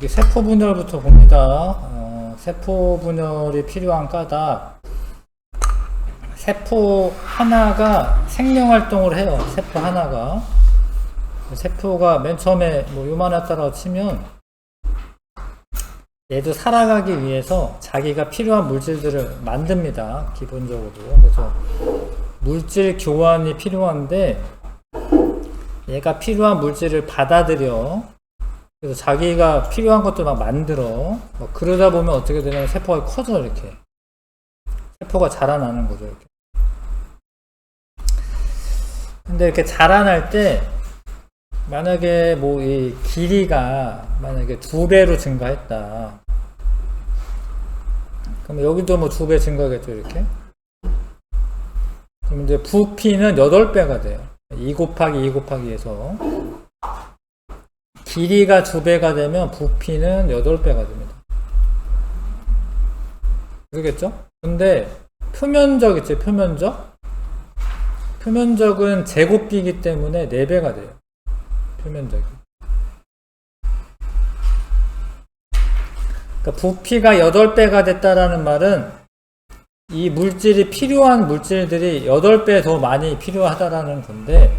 여기 세포 분열부터 봅니다. 세포 분열이 필요한 까닭. 세포 하나가 생명활동을 해요. 세포 하나가. 세포가 맨 처음에 뭐 요만했다고 치면 얘도 살아가기 위해서 자기가 필요한 물질들을 만듭니다. 기본적으로. 그래서 물질 교환이 필요한데 얘가 필요한 물질을 받아들여. 그래서 자기가 필요한 것도 막 만들어. 그러다 보면 어떻게 되냐면 세포가 커져, 이렇게. 세포가 자라나는 거죠, 이렇게. 근데 이렇게 자라날 때, 만약에 뭐 이 길이가 만약에 2배로 증가했다. 그럼 여기도 뭐 2배 증가겠죠, 이렇게. 그럼 이제 부피는 8배가 돼요. 2 곱하기 2 곱하기 해서. 길이가 2배가 되면 부피는 8배가 됩니다. 그러겠죠? 근데 표면적 있죠? 표면적? 표면적은 제곱비이기 때문에 4배가 돼요. 표면적이. 그러니까 부피가 8배가 됐다라는 말은 이 물질이 필요한 물질들이 8배 더 많이 필요하다라는 건데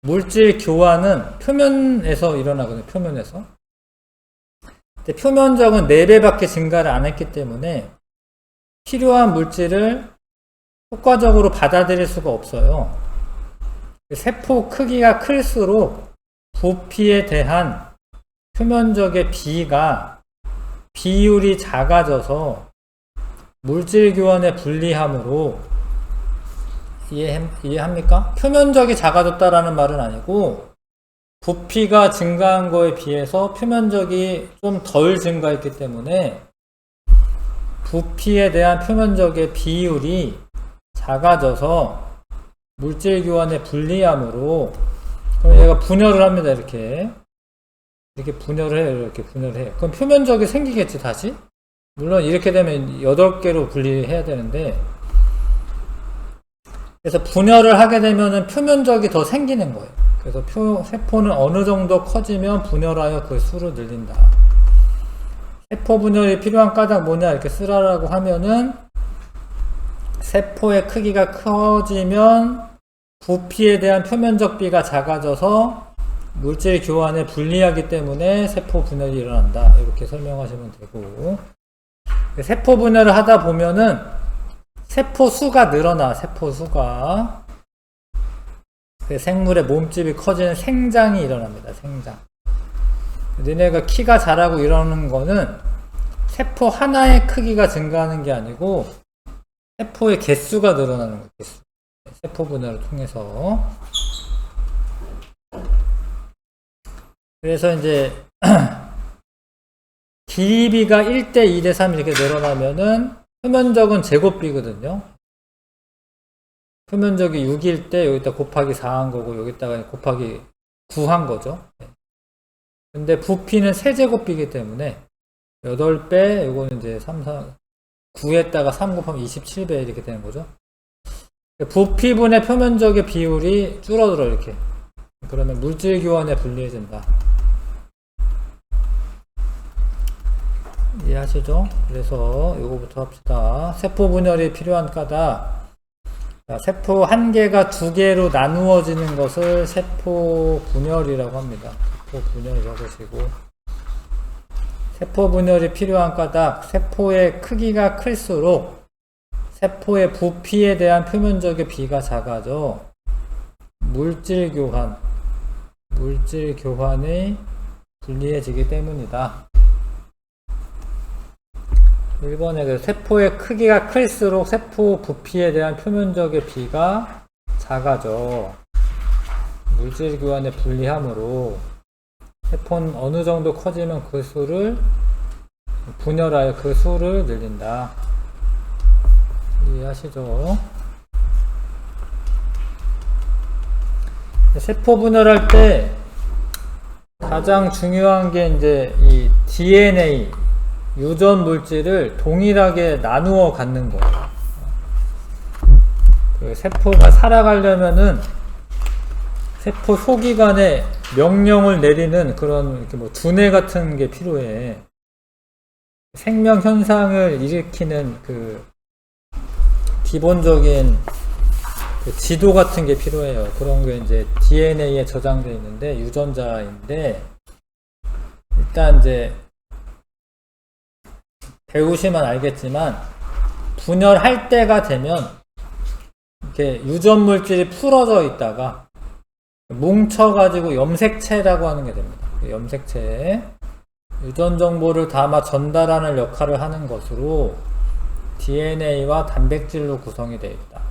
물질 교환은 표면에서 일어나거든요. 표면에서. 근데 표면적은 4배밖에 증가를 안 했기 때문에 필요한 물질을 효과적으로 받아들일 수가 없어요. 세포 크기가 클수록 부피에 대한 표면적의 비율이 작아져서 물질 교환에 불리함으로 이해합니까? 표면적이 작아졌다라는 말은 아니고 부피가 증가한 거에 비해서 표면적이 좀 덜 증가했기 때문에 부피에 대한 표면적의 비율이 작아져서 물질 교환에 불리함으로 그럼 얘가 분열을 합니다. 이렇게 분열을 해요. 이렇게 분열을 해요. 그럼 표면적이 생기겠지 다시? 물론 이렇게 되면 8개로 분리해야 되는데 그래서 분열을 하게 되면은 표면적이 더 생기는 거예요. 그래서 세포는 어느 정도 커지면 분열하여 그 수를 늘린다. 세포 분열이 필요한 까닭 뭐냐 이렇게 쓰라라고 하면은 세포의 크기가 커지면 부피에 대한 표면적 비가 작아져서 물질 교환에 불리하기 때문에 세포 분열이 일어난다. 이렇게 설명하시면 되고 세포 분열을 하다 보면은 세포 수가 늘어나. 세포 수가 생물의 몸집이 커지는 생장이 일어납니다. 생장. 너네가 키가 자라고 이러는 거는 세포 하나의 크기가 증가하는 게 아니고 세포의 개수가 늘어나는 거예요. 개수. 세포 분열을 통해서. 그래서 이제 길이비가 1대 2대 3 이렇게 늘어나면은 표면적은 제곱비거든요. 표면적이 6일 때 여기다 곱하기 4 한 거고 여기다가 곱하기 9 한 거죠. 근데 부피는 세제곱비이기 때문에 8배, 요거는 이제 9에다가 3 곱하면 27배 이렇게 되는 거죠. 부피분의 표면적의 비율이 줄어들어 이렇게. 그러면 물질 교환에 불리해진다. 이해하시죠? 그래서 요거부터 합시다. 세포 분열이 필요한 까닭. 세포 한 개가 2개로 나누어지는 것을 세포 분열이라고 합니다. 세포 분열 적으시고. 세포 분열이 필요한 까닭. 세포의 크기가 클수록 세포의 부피에 대한 표면적의 비가 작아져 물질 교환이 불리해지기 때문이다. 1번에 세포의 크기가 클수록 세포 부피에 대한 표면적의 비가 작아져 물질 교환에 불리하므로 세포는 어느 정도 커지면 그 수를 분열하여 그 수를 늘린다. 이해하시죠? 세포 분열할 때 가장 중요한 게 이제 이 DNA 유전 물질을 동일하게 나누어 갖는 거예요. 그 세포가 살아가려면은 세포 소기관에 명령을 내리는 그런 이렇게 뭐 두뇌 같은 게 필요해. 생명 현상을 일으키는 그 기본적인 그 지도 같은 게 필요해요. 그런 게 이제 DNA에 저장되어 있는데 유전자인데, 일단 이제 배우시면 알겠지만 분열할 때가 되면 이렇게 유전 물질이 풀어져 있다가 뭉쳐가지고 염색체라고 하는 게 됩니다. 염색체, 유전 정보를 담아 전달하는 역할을 하는 것으로 DNA와 단백질로 구성이 되어 있다.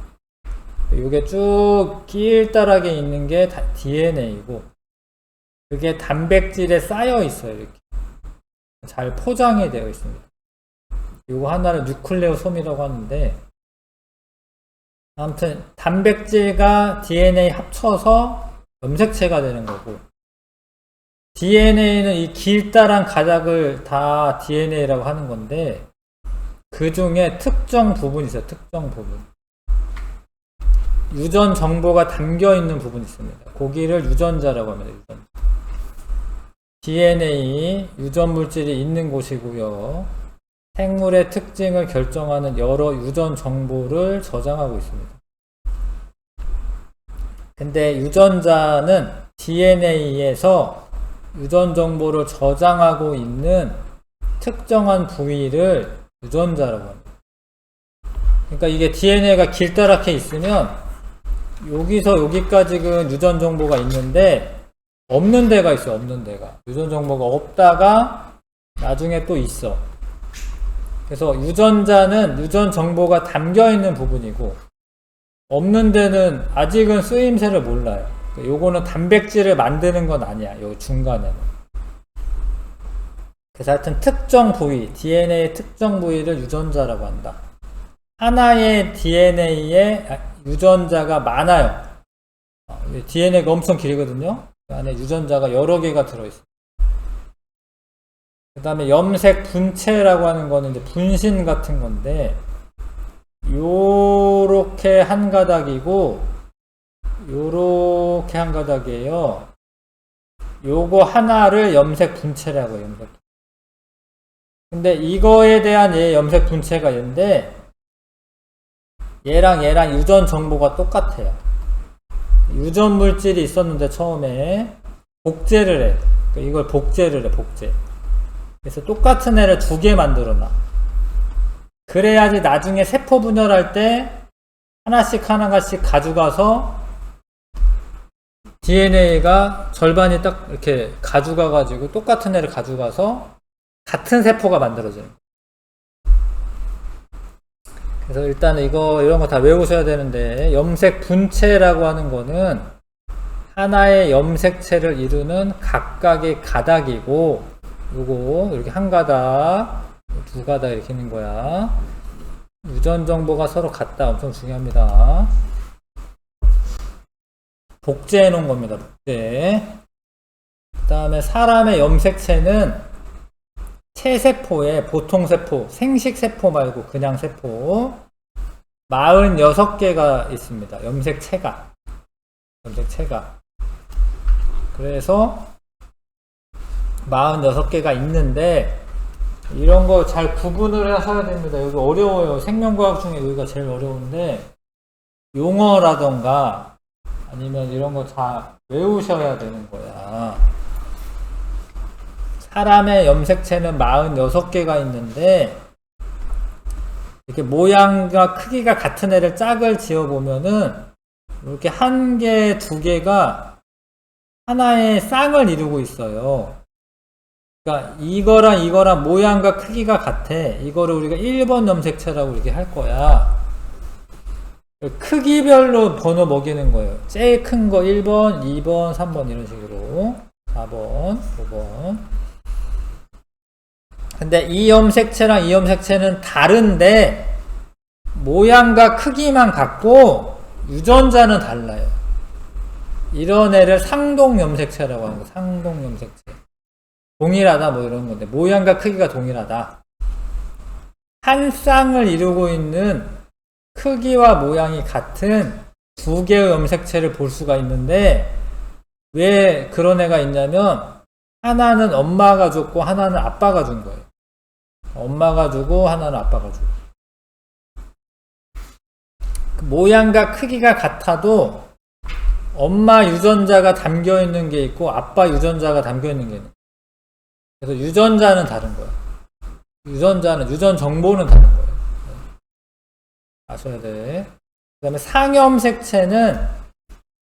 이게 쭉 길다랗게 있는 게 DNA이고, 그게 단백질에 쌓여 있어요. 이렇게 잘 포장이 되어 있습니다. 이거 하나를 뉴클레오솜이라고 하는데, 아무튼 단백질과 DNA 합쳐서 염색체가 되는 거고, DNA는 이 길다란 가닥을 다 DNA라고 하는 건데, 그 중에 특정 부분이 있어요. 특정 부분. 유전 정보가 담겨 있는 부분이 있습니다. 거기를 유전자라고 합니다. 유전자. DNA, 유전 물질이 있는 곳이고요. 생물의 특징을 결정하는 여러 유전 정보를 저장하고 있습니다. 근데 유전자는 DNA에서 유전 정보를 저장하고 있는 특정한 부위를 유전자라고 합니다. 그러니까 이게 DNA가 길다랗게 있으면 여기서 여기까지는 유전 정보가 있는데 없는 데가 있어요. 없는 데가. 유전 정보가 없다가 나중에 또 있어. 그래서 유전자는 유전 정보가 담겨 있는 부분이고, 없는 데는 아직은 쓰임새를 몰라요. 요거는 단백질을 만드는 건 아니야. 요 중간에는. 그래서 하여튼 특정 부위, DNA 특정 부위를 유전자라고 한다. 하나의 DNA에 유전자가 많아요. DNA가 엄청 길거든요. 그 안에 유전자가 여러 개가 들어있어요. 그 다음에 염색 분체라고 하는 거는 이제 분신 같은 건데, 요렇게 한 가닥이고, 요렇게 한 가닥이에요. 요거 하나를 염색 분체라고 해요. 염색. 근데 이거에 대한 염색 분체가 있는데, 얘랑 유전 정보가 똑같아요. 유전 물질이 있었는데 처음에 복제를 해. 이걸 복제를 해, 복제. 그래서 똑같은 애를 두 개 만들어놔. 그래야지 나중에 세포 분열할 때 하나씩 가져가서 DNA가 절반이 딱 이렇게 가져가가지고 똑같은 애를 가져가서 같은 세포가 만들어져요. 그래서 일단 이런 거 다 외우셔야 되는데, 염색 분체라고 하는 거는 하나의 염색체를 이루는 각각의 가닥이고, 요거 이렇게 한 가닥, 두 가닥 이렇게 있는 거야. 유전 정보가 서로 같다. 엄청 중요합니다. 복제해 놓은 겁니다. 복제. 그 다음에 사람의 염색체는 체세포에, 보통세포, 생식세포 말고 그냥 세포 46개가 있습니다. 염색체가. 그래서 46개가 있는데, 이런 거 잘 구분을 하셔야 됩니다. 여기 어려워요. 생명과학 중에 여기가 제일 어려운데, 용어라던가 아니면 이런 거 다 외우셔야 되는 거야. 사람의 염색체는 46개가 있는데, 이렇게 모양과 크기가 같은 애를 짝을 지어보면은, 이렇게 한 개, 두 개가 하나의 쌍을 이루고 있어요. 그러니까 이거랑 모양과 크기가 같아. 이거를 우리가 1번 염색체라고 이렇게 할 거야. 크기별로 번호 먹이는 거예요. 제일 큰 거 1번, 2번, 3번 이런 식으로. 4번, 5번. 근데 이 염색체랑 이 염색체는 다른데 모양과 크기만 같고 유전자는 달라요. 이런 애를 상동 염색체라고 하는 거. 상동 염색체. 동일하다 뭐 이런 건데, 모양과 크기가 동일하다. 한 쌍을 이루고 있는 크기와 모양이 같은 두 개의 염색체를 볼 수가 있는데, 왜 그런 애가 있냐면 하나는 엄마가 줬고 하나는 아빠가 준 거예요. 엄마가 주고 하나는 아빠가 주고. 모양과 크기가 같아도 엄마 유전자가 담겨 있는 게 있고 아빠 유전자가 담겨 있는 게 있는 거예요. 그래서 유전자는 다른 거예요. 유전 정보는 다른 거예요. 아셔야 돼. 그 다음에 상염색체는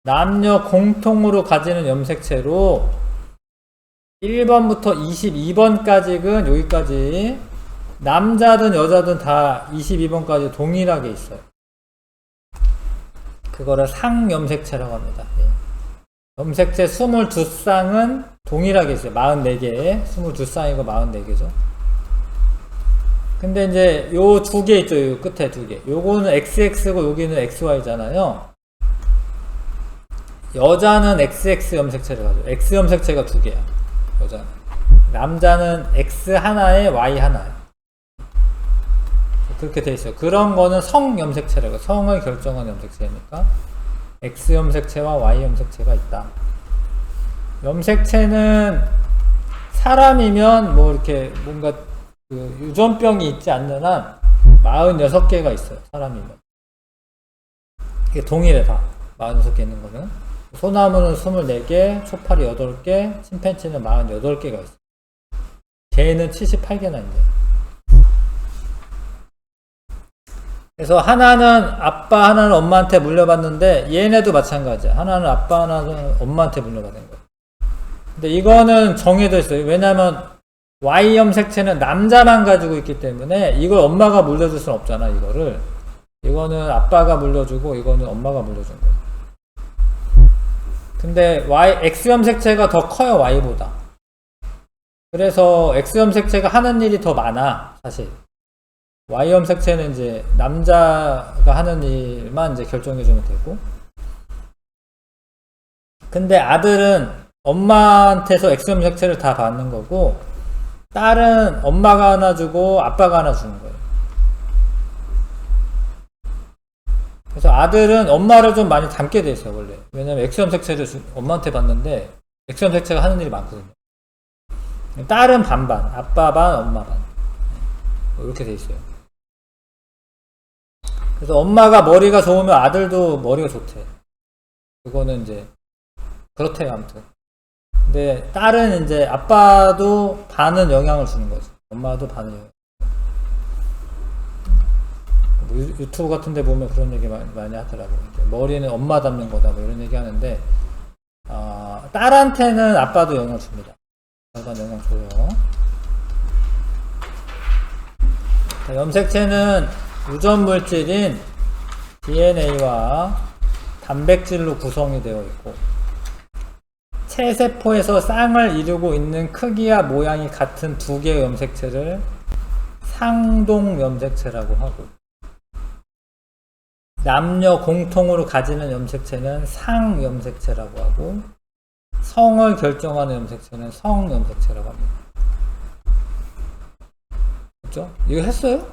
남녀 공통으로 가지는 염색체로 1번부터 22번까지는 여기까지 남자든 여자든 다 22번까지 동일하게 있어요. 그거를 상염색체라고 합니다. 염색체 22쌍은 동일하게 있어요. 44개, 22쌍이고 44개죠. 근데 이제 요 두 개 있죠. 요 끝에 두 개. 요거는 XX고 여기는 XY잖아요. 여자는 XX 염색체를 가져요. X 염색체가 두 개야. 여자는. 남자는 X 하나에 Y 하나야. 그렇게 돼 있어요. 그런 거는 성 염색체라고. 성을 결정한 염색체니까 X 염색체와 Y 염색체가 있다. 염색체는 사람이면 뭐 이렇게 뭔가 그 유전병이 있지 않는 한 46개가 있어요. 사람이면. 이게 동일해 다. 46개 있는 거는. 소나무는 24개, 초파리 8개, 침팬지는 48개가 있어요. 개는 78개나 있네요. 그래서 하나는 아빠, 하나는 엄마한테 물려받는데 얘네도 마찬가지야. 하나는 아빠, 하나는 엄마한테 물려받는 거예요. 근데 이거는 정해져 있어요. 왜냐면 Y 염색체는 남자만 가지고 있기 때문에 이걸 엄마가 물려줄 수는 없잖아. 이거는 아빠가 물려주고 이거는 엄마가 물려준 거예요. 근데 X 염색체가 더 커요. Y보다. 그래서 X 염색체가 하는 일이 더 많아. 사실 Y 염색체는 이제 남자가 하는 일만 이제 결정해주면 되고, 근데 아들은 엄마한테서 X 염색체를 다 받는 거고, 딸은 엄마가 하나 주고 아빠가 하나 주는 거예요. 그래서 아들은 엄마를 좀 많이 닮게 돼 있어요, 원래. 왜냐면 X 염색체를 엄마한테 받는데 X 염색체가 하는 일이 많거든요. 딸은 반반, 아빠 반, 엄마 반. 이렇게 돼 있어요. 그래서 엄마가 머리가 좋으면 아들도 머리가 좋대. 그거는 이제 그렇대요, 아무튼. 근데 딸은 이제 아빠도 반은 영향을 주는 거지. 엄마도 반은 영향. 뭐 유튜브 같은 데 보면 그런 얘기 많이 하더라고요. 머리는 엄마 닮는 거다, 뭐 이런 얘기 하는데, 딸한테는 아빠도 영향을 줍니다. 약간 영향 줘요. 염색체는 유전 물질인 DNA와 단백질로 구성이 되어 있고, 체세포에서 쌍을 이루고 있는 크기와 모양이 같은 두 개의 염색체를 상동 염색체라고 하고, 남녀 공통으로 가지는 염색체는 상 염색체라고 하고, 성을 결정하는 염색체는 성 염색체라고 합니다. 그렇죠? 이거 했어요?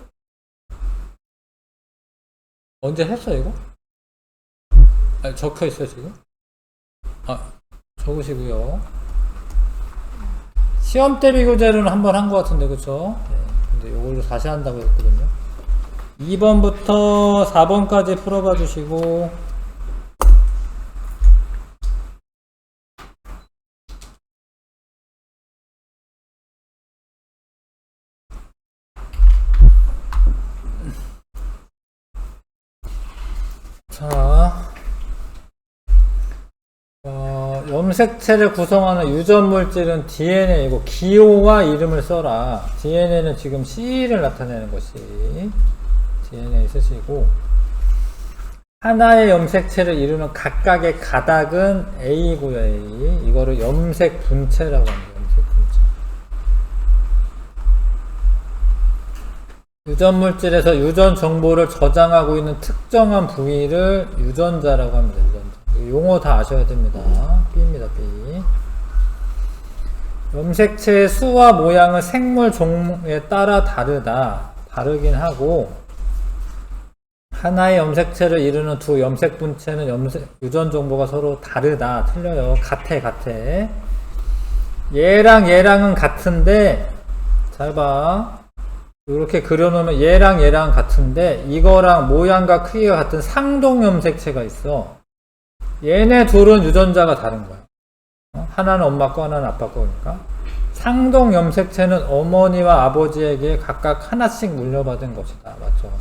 언제 했어 이거? 적혀 있어요 지금? 적으시고요. 시험 대비 교재로는 한번 한 것 같은데, 그쵸? 네. 근데 이걸로 다시 한다고 했거든요. 2번부터 4번까지 풀어봐 주시고, 자, 염색체를 구성하는 유전 물질은 DNA이고, 기호와 이름을 써라. DNA는 지금 C를 나타내는 것이 DNA 쓰시고, 하나의 염색체를 이루는 각각의 가닥은 A고요, A. 이거를 염색 분체라고 합니다. 염색 분체. 유전 물질에서 유전 정보를 저장하고 있는 특정한 부위를 유전자라고 합니다. 유전자. 용어 다 아셔야 됩니다. B입니다, B. 염색체의 수와 모양은 생물 종에 따라 다르긴 하고, 하나의 염색체를 이루는 두 염색 분체는 유전 정보가 서로 다르다. 틀려요. 같아. 얘랑은 같은데, 잘 봐. 이렇게 그려놓으면 얘랑 같은데, 이거랑 모양과 크기가 같은 상동 염색체가 있어. 얘네 둘은 유전자가 다른 거야. 하나는 엄마 거, 하나는 아빠 거니까. 상동 염색체는 어머니와 아버지에게 각각 하나씩 물려받은 것이다. 맞죠?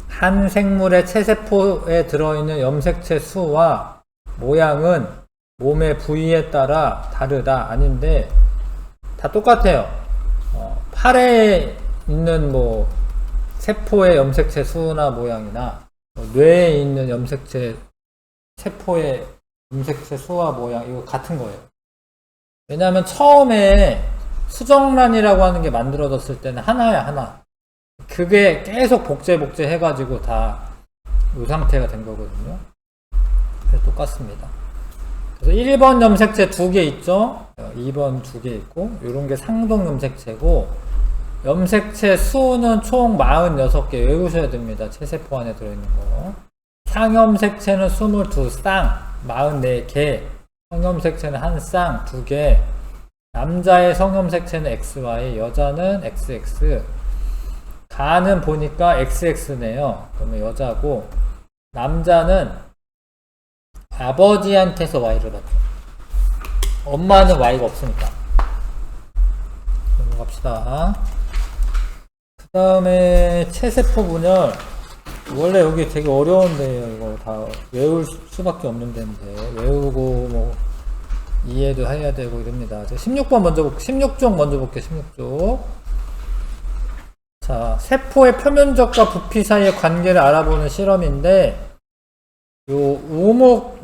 한 생물의 체세포에 들어있는 염색체 수와 모양은 몸의 부위에 따라 다르다. 아닌데 다 똑같아요. 팔에 있는 뭐 세포의 염색체 수나 모양이나 뇌에 있는 염색체 세포의 염색체 수와 모양 이거 같은 거예요. 왜냐하면 처음에 수정란이라고 하는 게 만들어졌을 때는 하나야 하나. 그게 계속 복제 해가지고 다 이 상태가 된 거거든요. 그래서 똑같습니다. 그래서 1번 염색체 2개 있죠. 2번 2개 있고 요런 게 상동 염색체고 염색체 수는 총 46개 외우셔야 됩니다. 체세포 안에 들어있는 거. 상염색체는 22쌍 44개 성염색체는 한 쌍 2개 남자의 성염색체는 XY 여자는 XX 가는 보니까 XX네요. 그러면 여자고 남자는 아버지한테서 Y를 받죠. 엄마는 Y가 없으니까. 넘어갑시다. 그 다음에 체세포 분열. 원래 여기 되게 어려운데요. 이거 다 외울 수밖에 없는 데인데 외우고 뭐 이해도 해야 되고 이럽니다. 16번 먼저 볼게요. 16쪽 먼저 볼게요. 16쪽. 자, 세포의 표면적과 부피 사이의 관계를 알아보는 실험인데 요 우무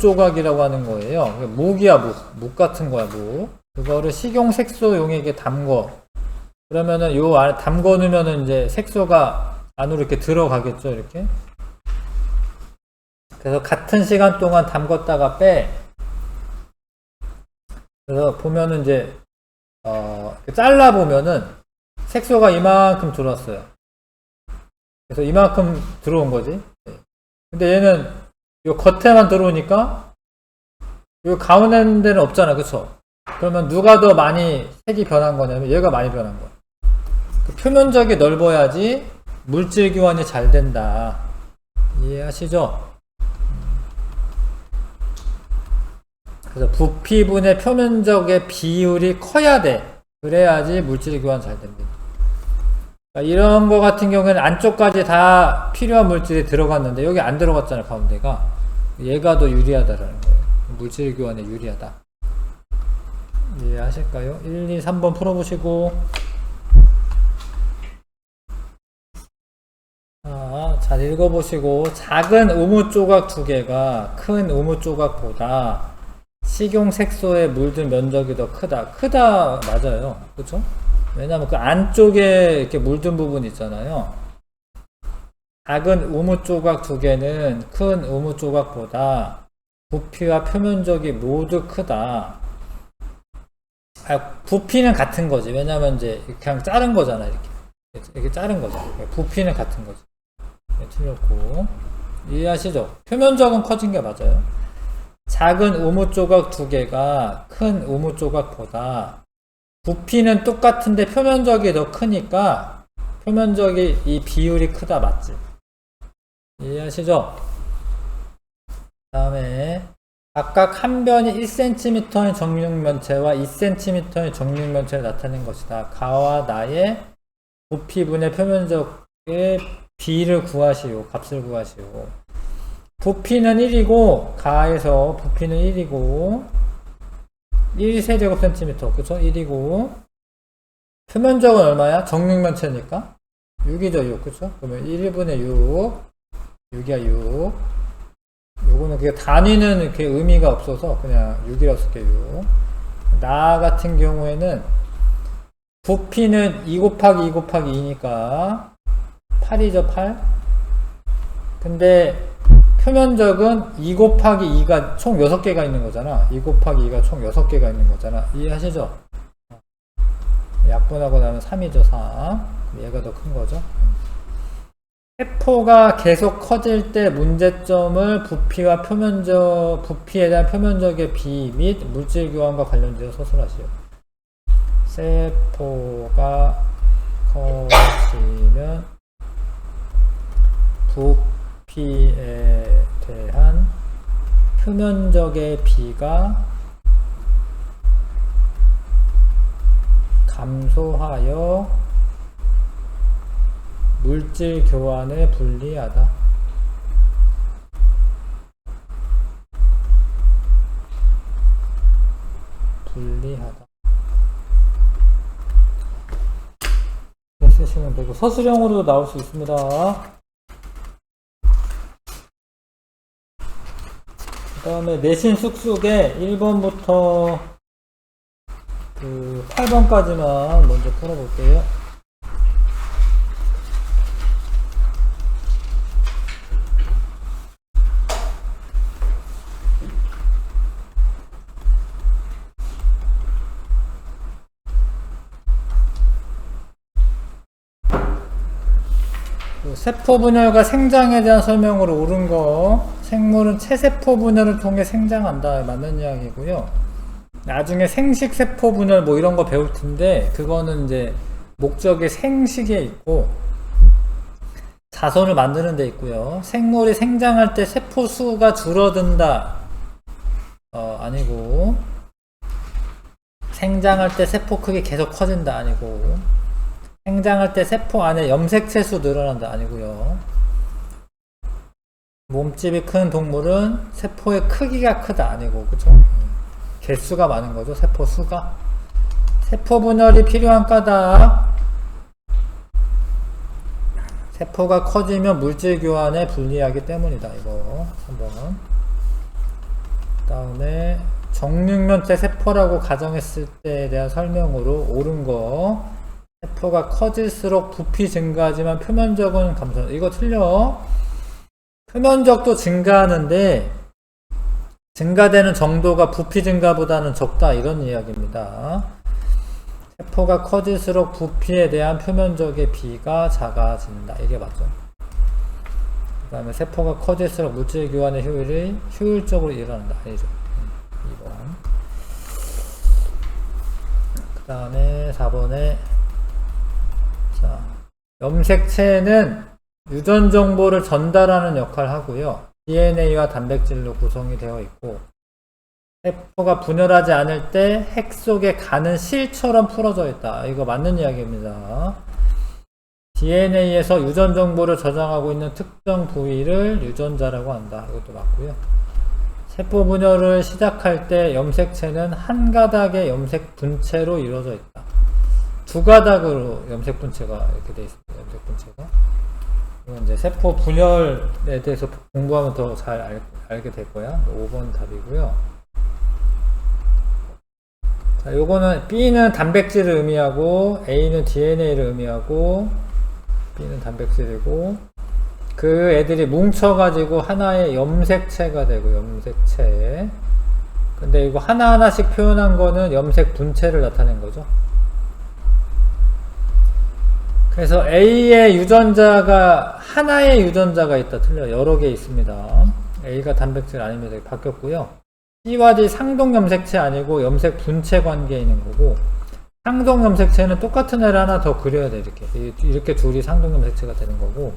조각이라고 하는 거예요. 묵이야 묵 같은 거야 묵. 그거를 식용 색소 용액에 담궈. 그러면은 요 안에 담궈 놓으면은 이제 색소가 안으로 이렇게 들어가겠죠 이렇게. 그래서 같은 시간 동안 담궜다가 빼. 그래서 보면은 이제 잘라 보면은 색소가 이만큼 들어왔어요. 그래서 이만큼 들어온 거지. 근데 얘는 요 겉에만 들어오니까 요 가운데 데는 없잖아. 그쵸? 그러면 누가 더 많이 색이 변한 거냐면 얘가 많이 변한 거야. 그 표면적이 넓어야지 물질 교환이 잘 된다. 이해하시죠? 그래서 부피분의 표면적의 비율이 커야 돼. 그래야지 물질 교환 잘 됩니다. 이런 거 같은 경우에는 안쪽까지 다 필요한 물질이 들어갔는데 여기 안 들어갔잖아요. 가운데가. 얘가 더 유리하다라는 거예요. 물질 교환에 유리하다. 이해하실까요? 1, 2, 3번 풀어보시고. 잘 읽어보시고. 작은 우무 조각 2개가 큰 우무 조각보다 식용 색소에 물든 면적이 더 크다 맞아요. 그쵸? 왜냐면 그 안쪽에 이렇게 물든 부분 있잖아요. 작은 우무 조각 2개는 큰 우무 조각보다 부피와 표면적이 모두 크다. 부피는 같은 거지. 왜냐면 이제 그냥 자른 거잖아. 이렇게 자른 거잖아. 부피는 같은 거지. 틀렸고. 이해하시죠? 표면적은 커진 게 맞아요. 작은 우무 조각 2개가 큰 우무 조각보다 부피는 똑같은데 표면적이 더 크니까 표면적이 이 비율이 크다 맞지? 이해하시죠? 다음에 각각 한 변이 1cm의 정육면체와 2cm의 정육면체를 나타낸 것이다. 가와 나의 부피분의 표면적의 비를 구하시오. 값을 구하시오. 부피는 1이고 가에서 부피는 1이고 1세제곱cm 그쵸? 1이고 표면적은 얼마야? 정육면체니까 6이죠 6 그쵸? 그러면 1분의 6 6이야 6 요거는 그게 단위는 이렇게 의미가 없어서 그냥 6이라고 쓸게요 6. 나 같은 경우에는 부피는 2 곱하기 2 곱하기 2니까 8이죠 8 근데 표면적은 2 곱하기 2가 총 6개가 있는 거잖아. 2 곱하기 2가 총 6개가 있는 거잖아. 이해하시죠? 약분하고 나면 3이죠, 3. 얘가 더 큰 거죠. 세포가 계속 커질 때 문제점을 부피에 대한 표면적의 비 및 물질 교환과 관련되어 서술하시오. 세포가 커지면 부피에 대한 표면적의 비가 감소하여 물질 교환에 불리하다. 쓰시면 되고, 서술형으로도 나올 수 있습니다. 그 다음에 내신 쑥쑥에 1번부터 8번까지만 먼저 풀어볼게요. 세포 분열과 생장에 대한 설명으로 옳은 거, 생물은 체세포 분열을 통해 생장한다. 맞는 이야기고요. 나중에 생식세포 분열 뭐 이런 거 배울 텐데, 그거는 이제 목적이 생식에 있고 자손을 만드는 데 있고요. 생물이 생장할 때 세포 수가 줄어든다. 아니고, 생장할 때 세포 크기 계속 커진다. 아니고, 생장할 때 세포 안에 염색체 수 늘어난다. 아니고요. 몸집이 큰 동물은 세포의 크기가 크다. 아니고, 그쵸? 개수가 많은 거죠. 세포 수가. 세포 분열이 필요한 까닭. 세포가 커지면 물질 교환에 불리하기 때문이다. 이거 3번. 그 다음에 정육면체 세포라고 가정했을 때에 대한 설명으로 옳은 거. 세포가 커질수록 부피 증가하지만 표면적은 감소한다. 이거 틀려. 표면적도 증가하는데 증가되는 정도가 부피 증가보다는 적다. 이런 이야기입니다. 세포가 커질수록 부피에 대한 표면적의 비가 작아진다. 이게 맞죠. 그 다음에 세포가 커질수록 물질 교환의 효율이 효율적으로 일어난다. 아니죠. 2번. 그 다음에 4번에 자, 염색체는 유전 정보를 전달하는 역할을 하고요. DNA와 단백질로 구성이 되어 있고, 세포가 분열하지 않을 때 핵 속에 가는 실처럼 풀어져 있다. 이거 맞는 이야기입니다. DNA에서 유전 정보를 저장하고 있는 특정 부위를 유전자라고 한다. 이것도 맞고요. 세포 분열을 시작할 때 염색체는 한 가닥의 염색 분체로 이루어져 있다. 두 가닥으로 염색 분체가 이렇게 되어 있습니다. 염색 분체가. 이건 이제 세포 분열에 대해서 공부하면 더 잘 알게 될 거야. 5번 답이고요. 자, 요거는 B는 단백질을 의미하고 A는 DNA를 의미하고 B는 단백질이고 그 애들이 뭉쳐가지고 하나의 염색체가 되고 염색체. 근데 이거 하나하나씩 표현한 거는 염색 분체를 나타낸 거죠. 그래서 A의 유전자가 하나의 유전자가 있다. 틀려. 여러 개 있습니다. A가 단백질 아닙니다. 바뀌었고요. C와 D 상동 염색체 아니고 염색 분체 관계에 있는 거고, 상동 염색체는 똑같은 애를 하나 더 그려야 돼. 이렇게 둘이 상동 염색체가 되는 거고,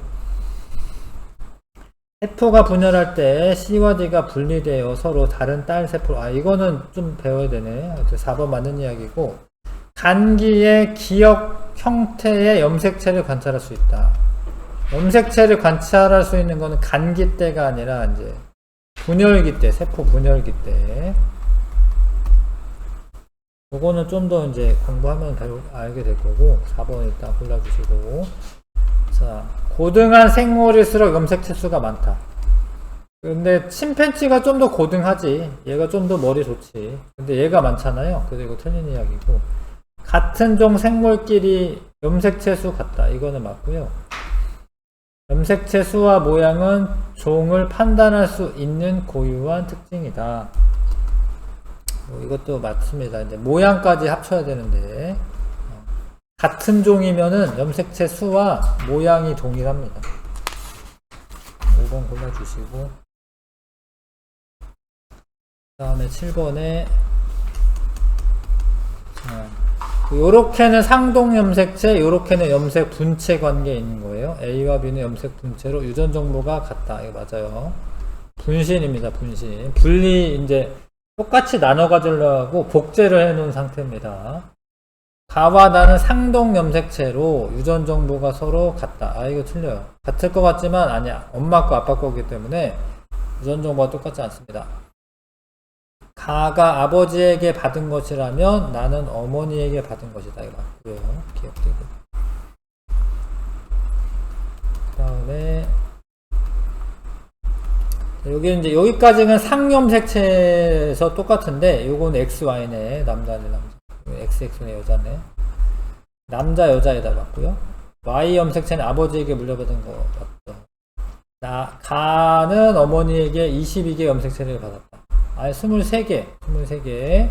세포가 분열할 때 C와 D가 분리되어 서로 다른 딸 세포로, 이거는 좀 배워야 되네. 4번 맞는 이야기고, 간기의 기역 형태의 염색체를 관찰할 수 있다. 염색체를 관찰할 수 있는 거는 간기 때가 아니라 이제 분열기 때, 세포 분열기 때. 그거는 좀 더 이제 공부하면 알게 될 거고, 4번 일단 골라주시고. 자, 고등한 생물일수록 염색체 수가 많다. 근데 침팬지가 좀 더 고등하지. 얘가 좀 더 머리 좋지. 근데 얘가 많잖아요. 그래서 이거 틀린 이야기고. 같은 종 생물끼리 염색체 수 같다. 이거는 맞고요. 염색체 수와 모양은 종을 판단할 수 있는 고유한 특징이다. 이것도 맞습니다. 이제 모양까지 합쳐야 되는데 같은 종이면은 염색체 수와 모양이 동일합니다. 5번 골라주시고, 그 다음에 7번에 요렇게는 상동 염색체, 요렇게는 염색 분체 관계에 있는 거예요. A와 B는 염색 분체로 유전 정보가 같다. 이거 맞아요. 분신입니다. 분신. 분리 이제 똑같이 나눠 가지려고 복제를 해 놓은 상태입니다. 가와 나는 상동 염색체로 유전 정보가 서로 같다. 아, 이거 틀려요. 같을 것 같지만 아니야. 엄마 거 아빠 거기 때문에 유전 정보가 똑같지 않습니다. 가가 아버지에게 받은 것이라면 나는 어머니에게 받은 것이다. 이거 맞고요. 기억되고. 그 다음에 여기 이제 여기까지는 상염색체에서 똑같은데 요건 XY네. 남자네 남자. XX네 여자네. 남자 여자에다 맞고요. Y 염색체는 아버지에게 물려받은 거 맞죠. 가는 어머니에게 22개 염색체를 받았다. 아예 23개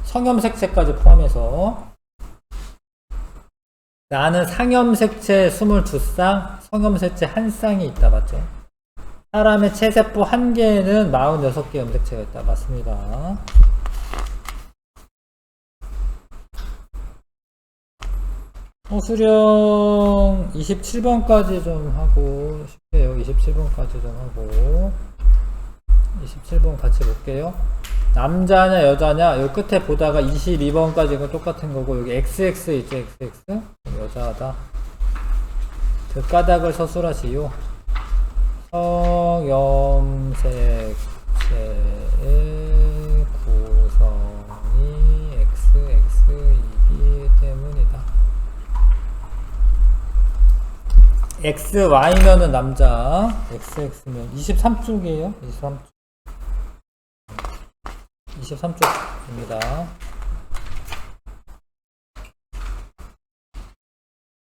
성염색체까지 포함해서 나는 상염색체 22쌍, 성염색체 1쌍이 있다. 맞죠? 사람의 체세포 1개에는 46개 염색체가 있다. 맞습니다. 수령 27번까지 좀 하고 싶게요. 27번까지 좀 하고 27번 같이 볼게요. 남자냐 여자냐 여기 끝에 보다가 22번까지가 똑같은 거고 여기 XX 있죠. XX 여자다. 그 까닭을 서술하시오. 성염색체의 구성이 XX이기 때문이다. XY면은 남자, XX면 23쪽이에요. 23쪽입니다.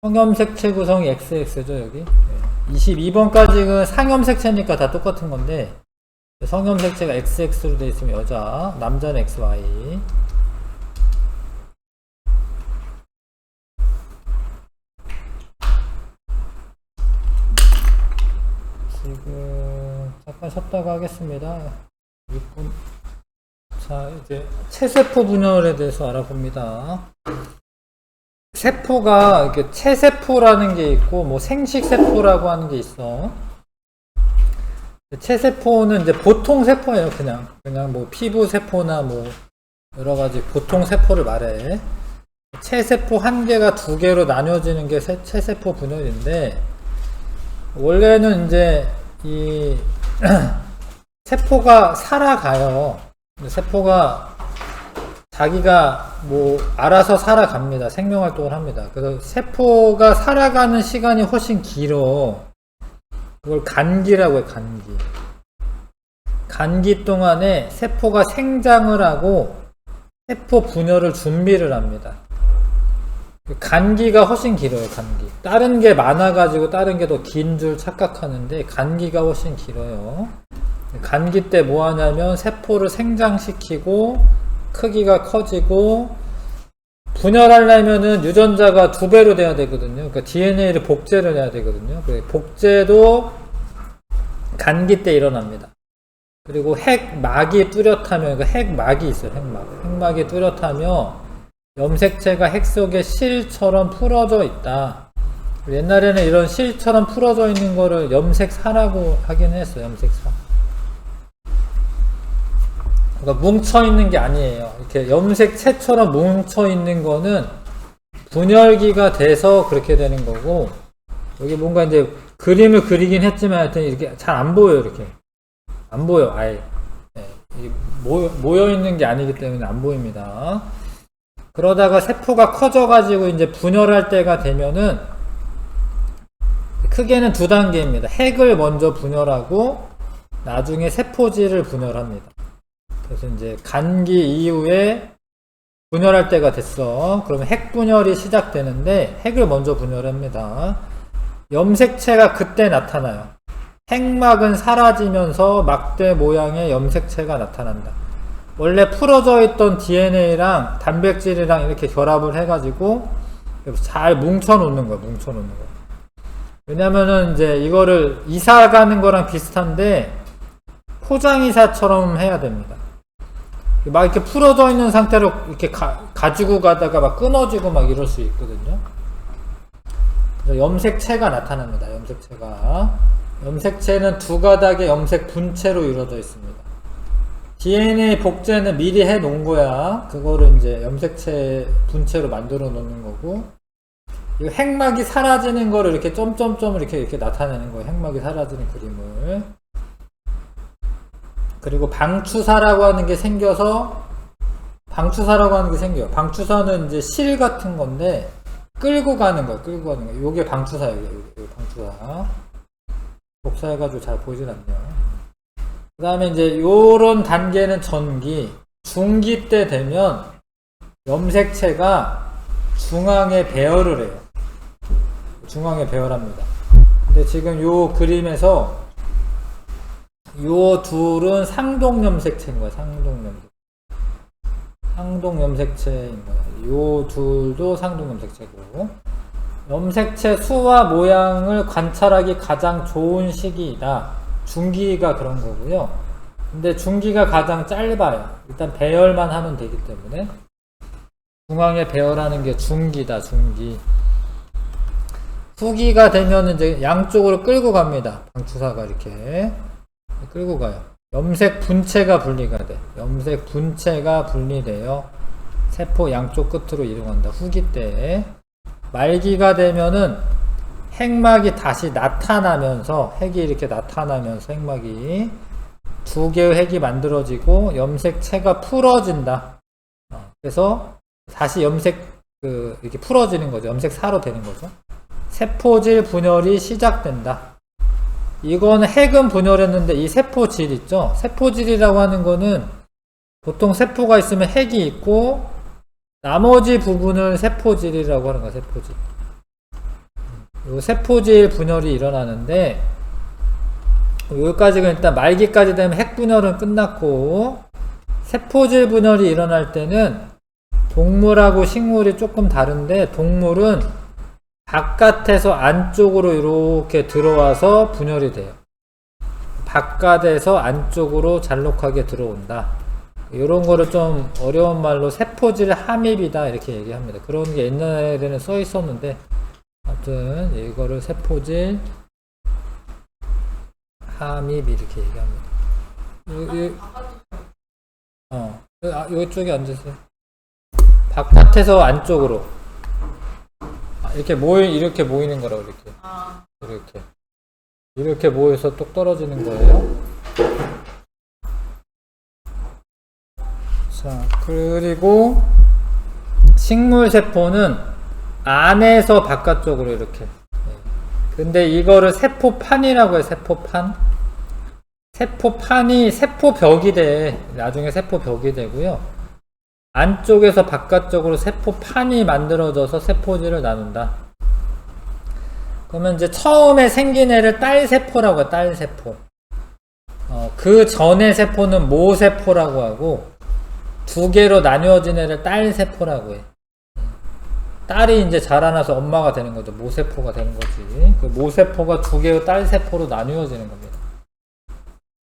성염색체 구성이 XX죠, 여기. 22번까지는 상염색체니까 다 똑같은 건데, 성염색체가 XX로 되어 있으면 여자, 남자는 XY. 지금 잠깐 쉬었다가 하겠습니다. 6분. 자, 이제 체세포 분열에 대해서 알아봅니다. 세포가 이렇게 체세포라는 게 있고 뭐 생식세포라고 하는 게 있어. 체세포는 이제 보통 세포예요. 그냥 뭐 피부 세포나 뭐 여러 가지 보통 세포를 말해. 체세포 1개가 2개로 나뉘어지는 게 체세포 분열인데, 원래는 이제 이 세포가 살아가요. 세포가 자기가 뭐 알아서 살아갑니다. 생명활동을 합니다. 그래서 세포가 살아가는 시간이 훨씬 길어. 그걸 간기라고 해요. 간기. 간기 동안에 세포가 생장을 하고 세포 분열을 준비를 합니다. 간기가 훨씬 길어요. 간기. 다른 게 많아가지고 다른 게 더 긴 줄 착각하는데 간기가 훨씬 길어요. 간기 때 뭐 하냐면 세포를 생장시키고 크기가 커지고, 분열하려면은 유전자가 2배로 돼야 되거든요. 그러니까 DNA를 복제를 해야 되거든요. 복제도 간기 때 일어납니다. 그리고 핵막이 뚜렷하면, 그 핵막이 있어요. 핵막이 뚜렷하며 염색체가 핵 속에 실처럼 풀어져 있다. 옛날에는 이런 실처럼 풀어져 있는 거를 염색사라고 하긴 했어요. 염색사. 그러니까 뭉쳐있는 게 아니에요. 이렇게 염색체처럼 뭉쳐있는 거는 분열기가 돼서 그렇게 되는 거고, 여기 뭔가 이제 그림을 그리긴 했지만 하여튼 이렇게 잘 안 보여요. 이렇게 안 보여. 아예 모여있는 게 아니기 때문에 안 보입니다. 그러다가 세포가 커져가지고 이제 분열할 때가 되면은 크게는 2단계입니다. 핵을 먼저 분열하고 나중에 세포질을 분열합니다. 그래서 이제 간기 이후에 분열할 때가 됐어. 그러면 핵 분열이 시작되는데 핵을 먼저 분열합니다. 염색체가 그때 나타나요. 핵막은 사라지면서 막대 모양의 염색체가 나타난다. 원래 풀어져 있던 DNA랑 단백질이랑 이렇게 결합을 해가지고 잘 뭉쳐 놓는 거야. 뭉쳐 놓는 거. 왜냐면은 이제 이거를 이사 가는 거랑 비슷한데 포장이사처럼 해야 됩니다. 막 이렇게 풀어져 있는 상태로 이렇게 가지고 가다가 막 끊어지고 막 이럴 수 있거든요. 그래서 염색체가 나타납니다. 염색체는 두 가닥의 염색 분체로 이루어져 있습니다. DNA 복제는 미리 해 놓은 거야. 그거를 이제 염색체 분체로 만들어 놓는 거고, 이 핵막이 사라지는 거를 이렇게 점점점을 이렇게 나타내는 거예요. 핵막이 사라지는 그림을. 그리고 방추사라고 하는 게 생겨요. 방추사는 이제 실 같은 건데 끌고 가는 거예요. 요게 방추사예요. 요게 방추사. 복사해가지고 잘 보이진 않네요. 그 다음에 이제 요런 단계는 전기. 중기 때 되면 염색체가 중앙에 배열을 해요. 중앙에 배열합니다. 근데 지금 요 그림에서 요 둘은 상동염색체인 거야. 상동염색체인 거야. 요 둘도 상동염색체고, 염색체 수와 모양을 관찰하기 가장 좋은 시기이다. 중기가 그런 거고요. 근데 중기가 가장 짧아요. 일단 배열만 하면 되기 때문에 중앙에 배열하는 게 중기다. 중기. 후기가 되면 이제 양쪽으로 끌고 갑니다. 방추사가 이렇게 끌고 가요. 염색 분체가 분리가 돼. 염색 분체가 분리돼요. 세포 양쪽 끝으로 이동한다. 후기 때. 말기가 되면은 핵막이 다시 나타나면서, 핵이 이렇게 나타나면서 핵막이 두 개의 핵이 만들어지고 염색체가 풀어진다. 그래서 다시 이렇게 풀어지는 거죠. 염색사로 되는 거죠. 세포질 분열이 시작된다. 이건 핵은 분열했는데 이 세포질 있죠? 세포질이라고 하는 거는 보통 세포가 있으면 핵이 있고 나머지 부분을 세포질이라고 하는 거야. 세포질. 요 세포질 분열이 일어나는데, 여기까지가 일단 말기까지 되면 핵 분열은 끝났고, 세포질 분열이 일어날 때는 동물하고 식물이 조금 다른데, 동물은 바깥에서 안쪽으로 이렇게 들어와서 분열이 돼요. 바깥에서 안쪽으로 잘록하게 들어온다. 이런 거를 좀 어려운 말로 세포질 함입이다 이렇게 얘기합니다. 그런 게 옛날에는 써 있었는데, 아무튼 이거를 세포질 함입 이렇게 얘기합니다. 이쪽에 앉으세요. 바깥에서 안쪽으로 이렇게 모이는 거라고. 이렇게 모여서 똑 떨어지는 거예요. 자, 그리고 식물 세포는 안에서 바깥쪽으로 이렇게. 근데 이거를 세포판이라고 해요. 세포판이 세포벽이 돼. 나중에 세포벽이 되고요. 안쪽에서 바깥쪽으로 세포판이 만들어져서 세포질을 나눈다. 그러면 이제 처음에 생긴 애를 딸세포라고 해요. 딸세포. 그 전의 세포는 모세포라고 하고, 두 개로 나뉘어진 애를 딸세포라고 해. 딸이 이제 자라나서 엄마가 되는 거죠. 모세포가 되는 거지. 그 모세포가 두 개의 딸세포로 나뉘어지는 겁니다.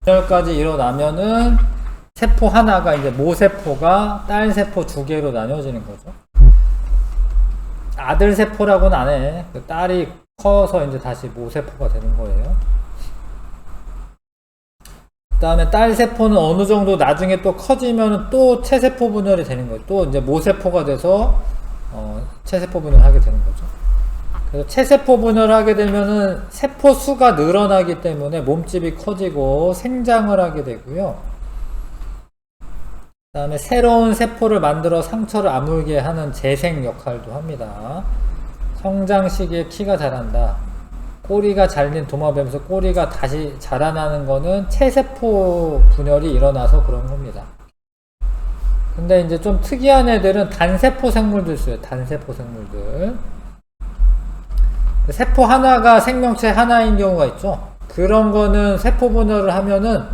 분열까지 일어나면은 세포 하나가 이제 모세포가 딸세포 두 개로 나뉘어지는 거죠. 아들세포라고는 안 해. 그 딸이 커서 이제 다시 모세포가 되는 거예요. 그 다음에 딸세포는 어느 정도 나중에 또 커지면 또 체세포 분열이 되는 거예요. 또 이제 모세포가 돼서 체세포 분열을 하게 되는 거죠. 그래서 체세포 분열을 하게 되면은 세포 수가 늘어나기 때문에 몸집이 커지고 생장을 하게 되고요. 그 다음에 새로운 세포를 만들어 상처를 아물게 하는 재생 역할도 합니다. 성장 시기에 키가 자란다. 꼬리가 잘린 도마뱀에서 꼬리가 다시 자라나는 거는 체세포 분열이 일어나서 그런 겁니다. 근데 이제 좀 특이한 애들은 단세포 생물들 있어요. 단세포 생물들. 세포 하나가 생명체 하나인 경우가 있죠. 그런 거는 세포 분열을 하면은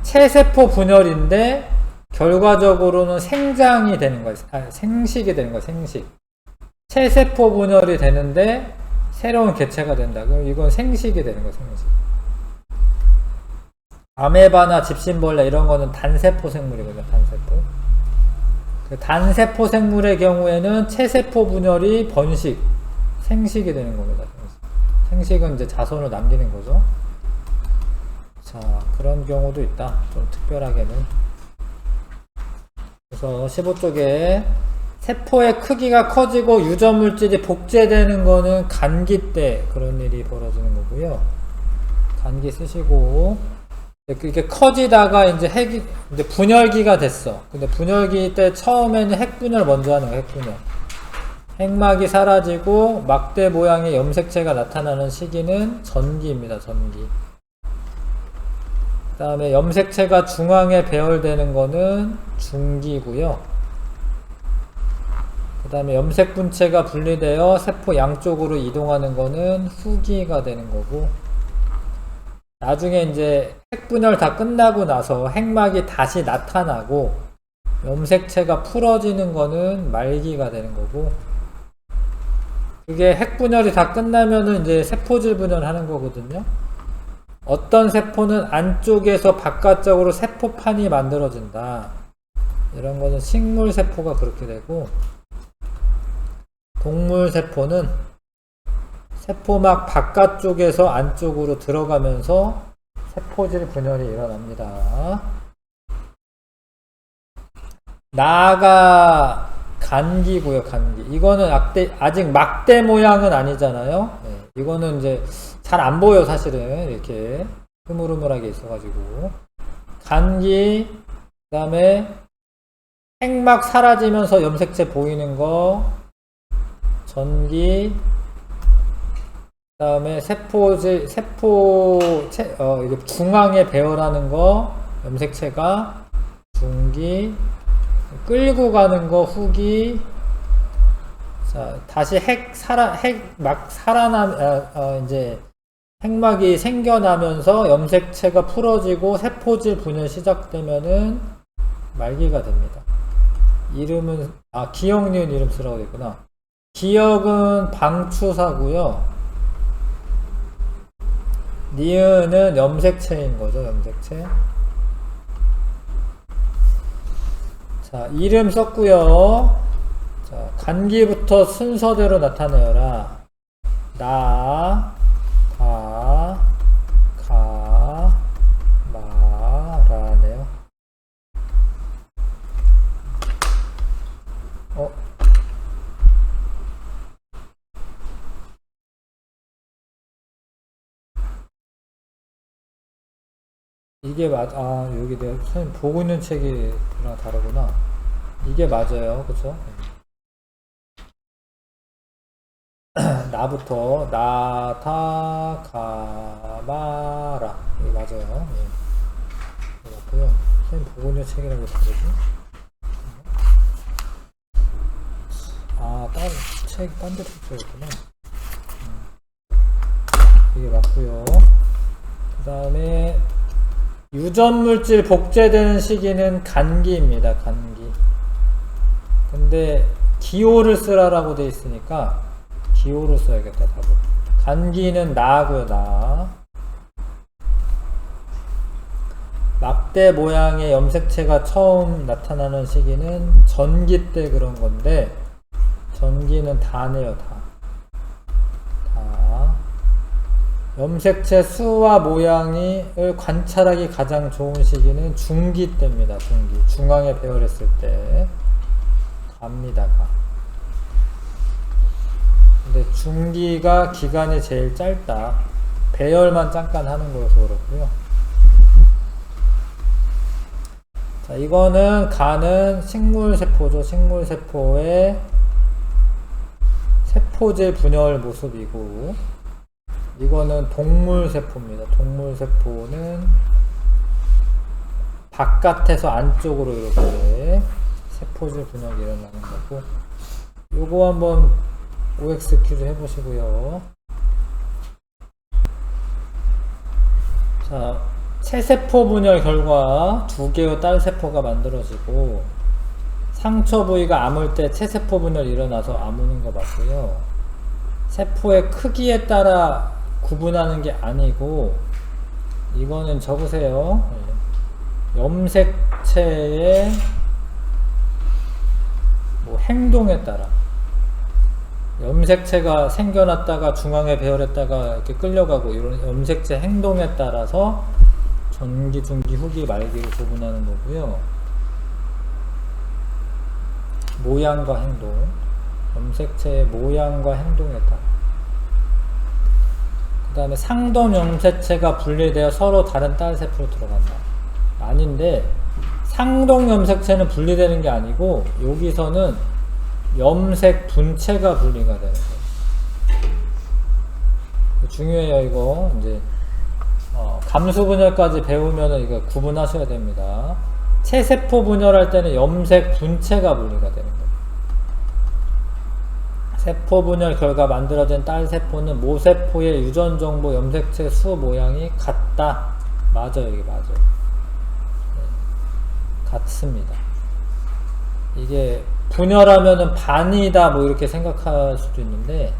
체세포 분열인데 결과적으로는 생장이 되는 거예요. 생식이 되는 거예요. 생식. 체세포 분열이 되는데 새로운 개체가 된다. 그럼 이건 생식이 되는 거예요, 생식. 아메바나 집신벌레 이런 거는 단세포 생물이거든요, 단세포. 그 단세포 생물의 경우에는 체세포 분열이 번식, 생식이 되는 겁니다. 생식은 이제 자손을 남기는 거죠. 자, 그런 경우도 있다. 좀 특별하게는. 그래서 15쪽에 세포의 크기가 커지고 유전물질이 복제되는 거는 간기 때 그런 일이 벌어지는 거고요. 간기 쓰시고, 이게 커지다가 이제 이제 분열기가 됐어. 근데 분열기 때 처음에는 핵분열 먼저 하는 거야, 핵분열. 핵막이 사라지고 막대 모양의 염색체가 나타나는 시기는 전기입니다, 전기. 그 다음에 염색체가 중앙에 배열되는 거는 중기고요. 그 다음에 염색분체가 분리되어 세포 양쪽으로 이동하는 거는 후기가 되는 거고, 나중에 이제 핵분열 다 끝나고 나서 핵막이 다시 나타나고 염색체가 풀어지는 거는 말기가 되는 거고, 그게 핵분열이 다 끝나면은 이제 세포질 분열하는 거거든요. 어떤 세포는 안쪽에서 바깥쪽으로 세포판이 만들어진다. 이런 거는 식물세포가 그렇게 되고, 동물세포는 세포막 바깥쪽에서 안쪽으로 들어가면서 세포질 분열이 일어납니다. 나아가 간기고요, 간기. 이거는 아직 막대 모양은 아니잖아요. 네, 이거는 이제 잘 안 보여, 사실은. 이렇게 흐물흐물하게 있어가지고. 간기, 그 다음에 핵막 사라지면서 염색체 보이는 거, 전기, 그 다음에 이게 중앙에 배열하는 거, 염색체가, 중기, 끌고 가는 거, 후기. 자, 다시 이제 핵막이 생겨나면서 염색체가 풀어지고 세포질 분열 시작되면은 말기가 됩니다. 이름은, 기역, 니은 이름 쓰라고 됐구나. 기역은 방추사고요. 니은은 염색체인 거죠, 염색체. 자, 이름 썼고요. 자, 간기부터 순서대로 나타내어라. 나, 가, 마, 라네요. 이게 여기 내가 선생님 보고 있는 책이랑 다르구나. 이게 맞아요, 그쵸? 나부터 나, 타, 가, 마, 라. 이게 맞아요. 네. 이거 맞고요. 선생님 보고 있는 책이랑 왜 다르지? 딴 데 책이었구나. 이게 맞고요. 그 다음에 유전물질 복제되는 시기는 간기입니다. 간기. 근데 기호를 쓰라라고 돼 있으니까 기호를 써야겠다. 답은. 간기는 나고요. 나. 막대 모양의 염색체가 처음 나타나는 시기는 전기 때 그런 건데, 전기는 다네요. 다. 염색체 수와 모양을 관찰하기 가장 좋은 시기는 중기 때입니다. 중기. 중앙에 배열했을 때. 갑니다. 가. 근데 중기가 기간이 제일 짧다. 배열만 잠깐 하는 거여서 그렇고요. 자, 이거는 가는 식물세포죠. 식물세포의 세포질 분열 모습이고, 이거는 동물세포입니다. 동물세포는 바깥에서 안쪽으로 이렇게 세포질 분열이 일어나는 거고, 요거 한번 OX 퀴즈 해보시고요. 자, 체세포 분열 결과 두 개의 딸세포가 만들어지고, 상처 부위가 아물 때 체세포 분열이 일어나서 아무는 거 맞고요. 세포의 크기에 따라 구분하는 게 아니고, 이거는 적으세요. 염색체의 뭐 행동에 따라, 염색체가 생겨났다가 중앙에 배열했다가 이렇게 끌려가고, 이런 염색체 행동에 따라서 전기, 중기, 후기, 말기를 구분하는 거고요. 모양과 행동, 염색체의 모양과 행동에 따라. 그 다음에 상동 염색체가 분리되어 서로 다른 딸 세포로 들어간다. 아닌데, 상동 염색체는 분리되는 게 아니고, 여기서는 염색 분체가 분리가 되는 거예요. 중요해요, 이거. 이제 감수 분열까지 배우면은 이거 구분하셔야 됩니다. 체세포 분열할 때는 염색 분체가 분리가 되는 거예요. 세포 분열 결과 만들어진 딸 세포는 모세포의 유전 정보 염색체 수 모양이 같다. 맞아요, 이게 맞아요. 네, 같습니다. 이게 분열하면은 반이다 뭐 이렇게 생각할 수도 있는데,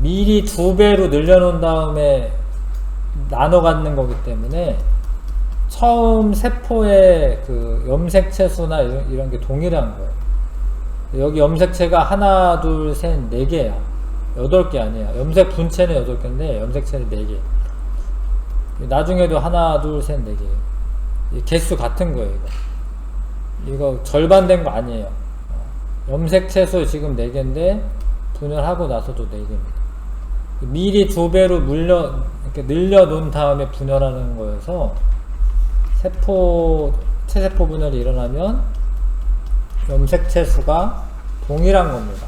미리 2배로 늘려놓은 다음에 나눠 갖는 거기 때문에 처음 세포의 그 염색체 수나 이런 게 동일한 거예요. 여기 염색체가 하나, 둘, 셋, 4개야. 8개 아니야. 염색 분체는 8개인데 염색체는 4개. 나중에도 하나, 둘, 셋, 4개. 개수 같은 거예요, 이거 절반 된 거 아니에요. 염색체 수 지금 4개인데 분열하고 나서도 4개입니다. 미리 2배로 이렇게 늘려놓은 다음에 분열하는 거여서 체세포 분열이 일어나면 염색체 수가 동일한 겁니다.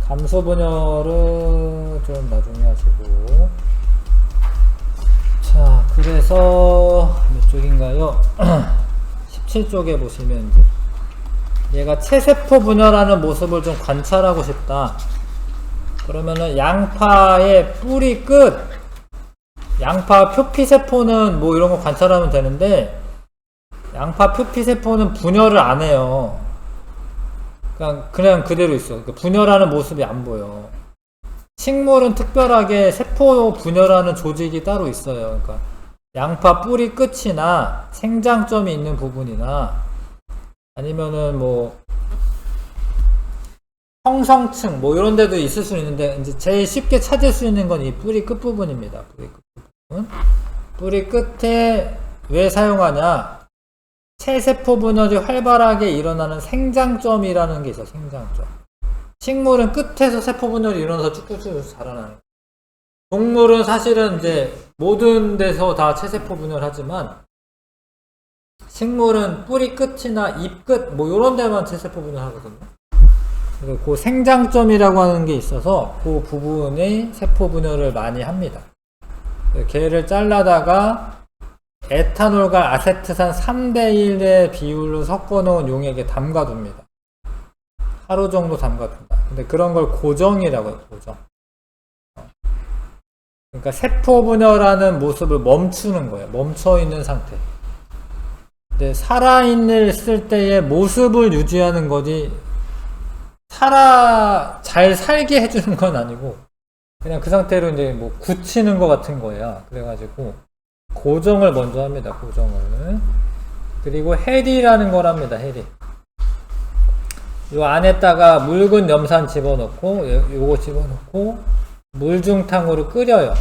감소 분열은 좀 나중에 하시고. 자, 그래서 몇 쪽인가요? 17쪽에 보시면 이제 얘가 체세포 분열하는 모습을 좀 관찰하고 싶다. 그러면은 양파의 뿌리 끝, 양파 표피세포는 뭐 이런 거 관찰하면 되는데, 양파 표피세포는 분열을 안 해요. 그냥 그대로 있어. 그러니까 분열하는 모습이 안 보여. 식물은 특별하게 세포 분열하는 조직이 따로 있어요. 그러니까 양파 뿌리 끝이나 생장점이 있는 부분이나 아니면은 뭐 형성층 뭐 이런 데도 있을 수 있는데, 이제 제일 쉽게 찾을 수 있는 건 이 뿌리 끝 부분입니다. 뿌리 끝 부분. 뿌리 끝에 왜 사용하냐? 체세포 분열이 활발하게 일어나는 생장점이라는 게 있어요. 생장점. 식물은 끝에서 세포 분열이 일어나서 쭉쭉쭉 자라나는 거예요. 동물은 사실은 이제 모든 데서 다 체세포 분열하지만, 식물은 뿌리 끝이나 잎 끝 뭐 이런 데만 체세포 분열하거든요. 그래서 그 생장점이라고 하는 게 있어서 그 부분에 세포 분열을 많이 합니다. 걔를 잘라다가 에탄올과 아세트산 3대1의 비율로 섞어 놓은 용액에 담가둡니다. 하루 정도 담가둔다. 근데 그런 걸 고정이라고 해요. 고정. 그러니까 세포 분열하는 모습을 멈추는 거예요. 멈춰있는 상태. 근데 살아있을 때의 모습을 유지하는 거지, 잘 살게 해주는 건 아니고, 그냥 그 상태로 이제 뭐 굳히는 것 같은 거야. 그래가지고 고정을 먼저 합니다. 고정을. 그리고 해리라는 걸 합니다. 해리. 요 안에다가 묽은 염산 집어넣고, 요거 집어넣고 물중탕으로 끓여요.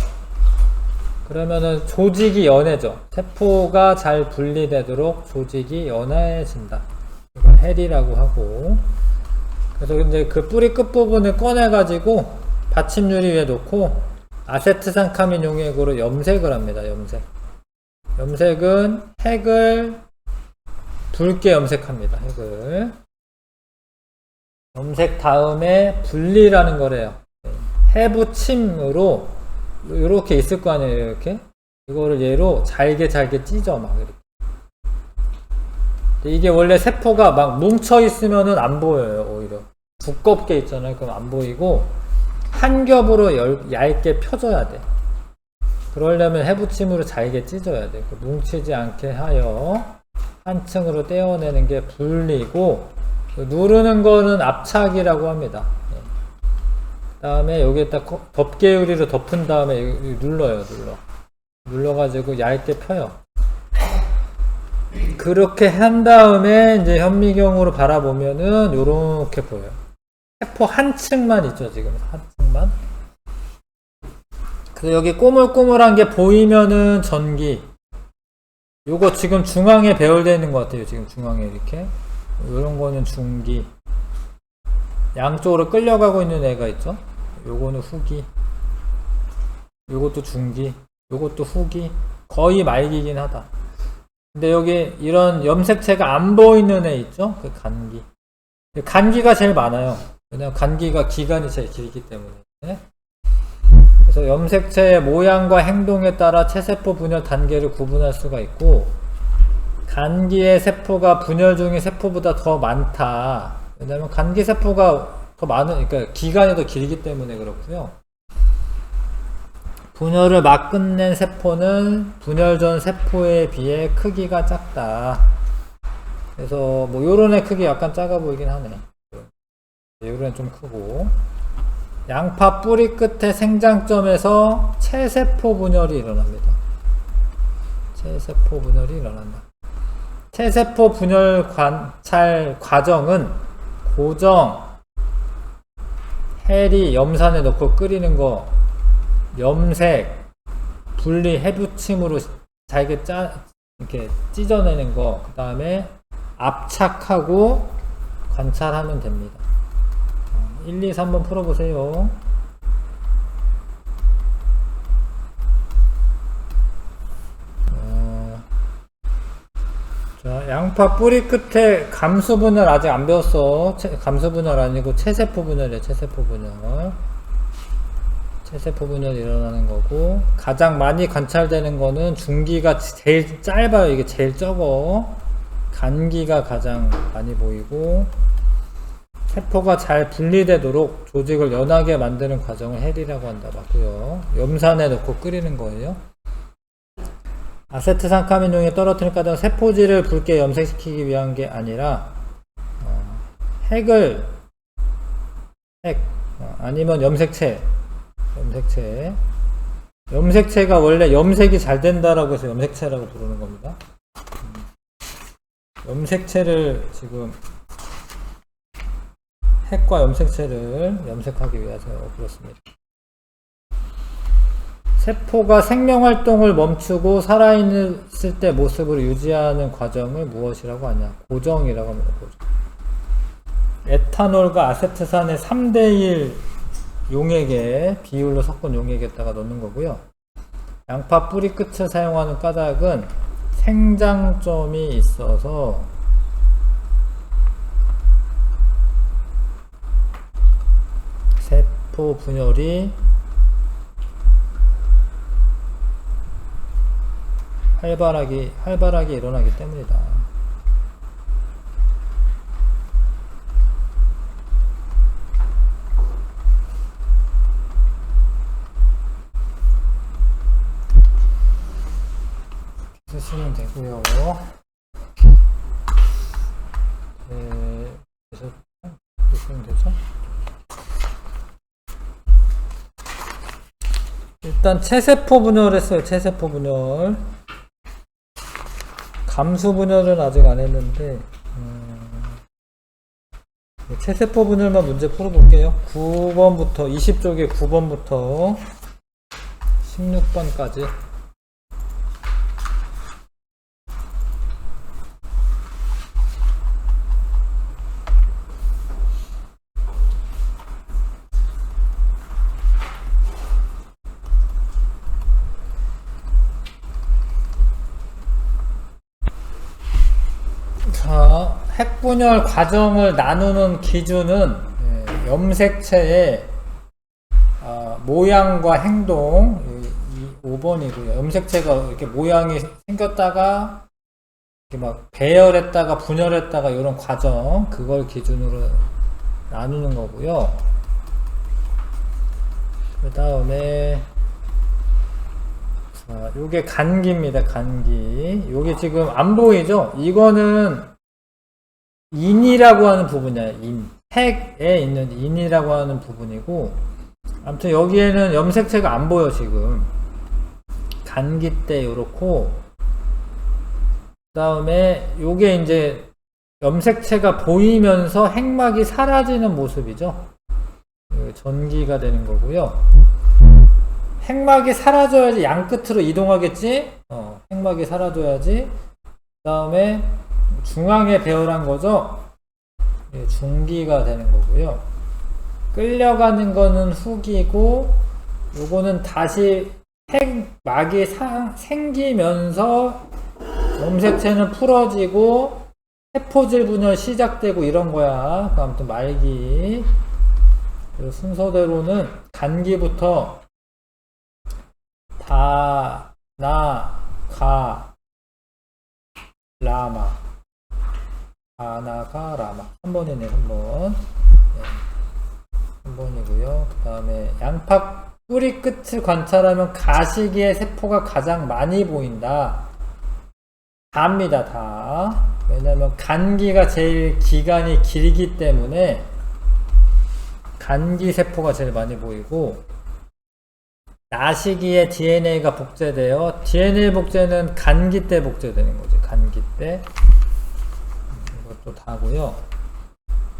그러면은 조직이 연해져. 세포가 잘 분리되도록 조직이 연해진다. 이걸 해리라고 하고. 그래서 이제 그 뿌리 끝부분을 꺼내가지고 받침유리 위에 놓고 아세트산카민 용액으로 염색을 합니다. 염색은 핵을 붉게 염색합니다. 핵을. 염색 다음에 분리라는 거래요. 해부침으로 이렇게 있을 거 아니에요. 이렇게 이거를 얘로 잘게 찢어 막 이렇게. 이게 원래 세포가 막 뭉쳐 있으면은 안 보여요. 오히려 두껍게 있잖아요. 그럼 안 보이고 한 겹으로 얇게 펴줘야 돼. 그러려면 해부침으로 잘게 찢어야 돼. 뭉치지 않게 하여 한 층으로 떼어내는 게 분리고, 누르는 거는 압착이라고 합니다. 다음에 여기에다 덮개 유리로 덮은 다음에 눌러요. 눌러가지고 얇게 펴요. 그렇게 한 다음에 이제 현미경으로 바라보면은 요렇게 보여요. 세포 한 층만 있죠, 지금. 한 층만. 그래서 여기 꼬물꼬물한 게 보이면은 전기. 요거 지금 중앙에 배열되어 있는 것 같아요. 지금 중앙에 이렇게. 요런 거는 중기. 양쪽으로 끌려가고 있는 애가 있죠. 요거는 후기. 요것도 중기. 요것도 후기. 거의 말기긴 하다. 근데 여기 이런 염색체가 안 보이는 애 있죠? 그 간기. 간기가 제일 많아요. 왜냐면 간기가 기간이 제일 길기 때문에. 그래서 염색체의 모양과 행동에 따라 체세포 분열 단계를 구분할 수가 있고, 간기의 세포가 분열 중인 세포보다 더 많다. 왜냐면 간기 세포가 더 많은, 그러니까 기간이 더 길기 때문에 그렇고요. 분열을 막 끝낸 세포는 분열 전 세포에 비해 크기가 작다. 그래서 뭐 요런 애 크기 약간 작아 보이긴 하네. 요런 애 좀 크고. 양파 뿌리 끝에 생장점에서 체세포 분열이 일어납니다. 체세포 분열이 일어난다. 체세포 분열 관찰 과정은 고정, 해리, 염산에 넣고 끓이는 거, 염색, 분리, 해부침으로 잘게 이렇게 찢어내는 거, 그 다음에 압착하고 관찰하면 됩니다. 1, 2, 3번 풀어보세요. 자, 양파 뿌리 끝에 감수 분열 아직 안 배웠어. 감수 분열 아니고 체세포 분열이에요. 체세포 분열. 체세포 분열이 일어나는 거고, 가장 많이 관찰되는 거는 중기가 제일 짧아요. 이게 제일 적어. 간기가 가장 많이 보이고, 세포가 잘 분리되도록 조직을 연하게 만드는 과정을 해리라고 한다. 맞고요. 염산에 넣고 끓이는 거예요. 아세트산카민용에 떨어뜨린 과정은 세포질을 붉게 염색시키기 위한 게 아니라 아니면 염색체가 원래 염색이 잘 된다라고 해서 염색체라고 부르는 겁니다. 염색체를 지금 핵과 염색체를 염색하기 위해서 그렇습니다. 세포가 생명활동을 멈추고 살아있을 때 모습을 유지하는 과정을 무엇이라고 하냐? 고정이라고 합니다. 고정. 에탄올과 아세트산의 3대1 용액에 비율로 섞은 용액에다가 넣는 거고요. 양파 뿌리 끝을 사용하는 까닭은 생장점이 있어서 세포 분열이 활발하게 일어나기 때문이다. 쓰시면 되고요. 그래서 쓰시면 되죠. 일단 체세포 분열 했어요. 체세포 분열. 감수 분열은 아직 안 했는데 체세포 분열만 문제 풀어볼게요. 9번부터 20쪽에 9번부터 16번까지. 자, 핵분열 과정을 나누는 기준은 염색체의 모양과 행동, 5번이고요. 염색체가 이렇게 모양이 생겼다가 이렇게 막 배열했다가 분열했다가 이런 과정, 그걸 기준으로 나누는 거고요. 그 다음에 요게 간기입니다. 간기. 요게 지금 안 보이죠? 이거는 인이라고 하는 부분이에요. 핵에 있는 인이라고 하는 부분이고, 아무튼 여기에는 염색체가 안 보여 지금. 간기 때 요렇고, 그 다음에 요게 이제 염색체가 보이면서 핵막이 사라지는 모습이죠. 전기가 되는 거고요. 핵막이 사라져야지 양 끝으로 이동하겠지. 핵막이 사라져야지. 그 다음에 중앙에 배열한 거죠. 중기가 되는 거고요. 끌려가는 거는 후기고, 요거는 다시 핵막이 생기면서 염색체는 풀어지고 세포질 분열 시작되고 이런 거야. 아무튼 말기. 순서대로는 간기부터 다, 나, 가, 라마. 아나가, 라마. 3번이네, 3번. 네. 3번이고요. 그 다음에 양파 뿌리 끝을 관찰하면 가시기에 세포가 가장 많이 보인다. 다입니다, 다. 왜냐면 간기가 제일 기간이 길기 때문에 간기 세포가 제일 많이 보이고, 나시기에 DNA가 복제되어, DNA 복제는 간기 때 복제되는 거죠. 간기 때. 이것도 다고요.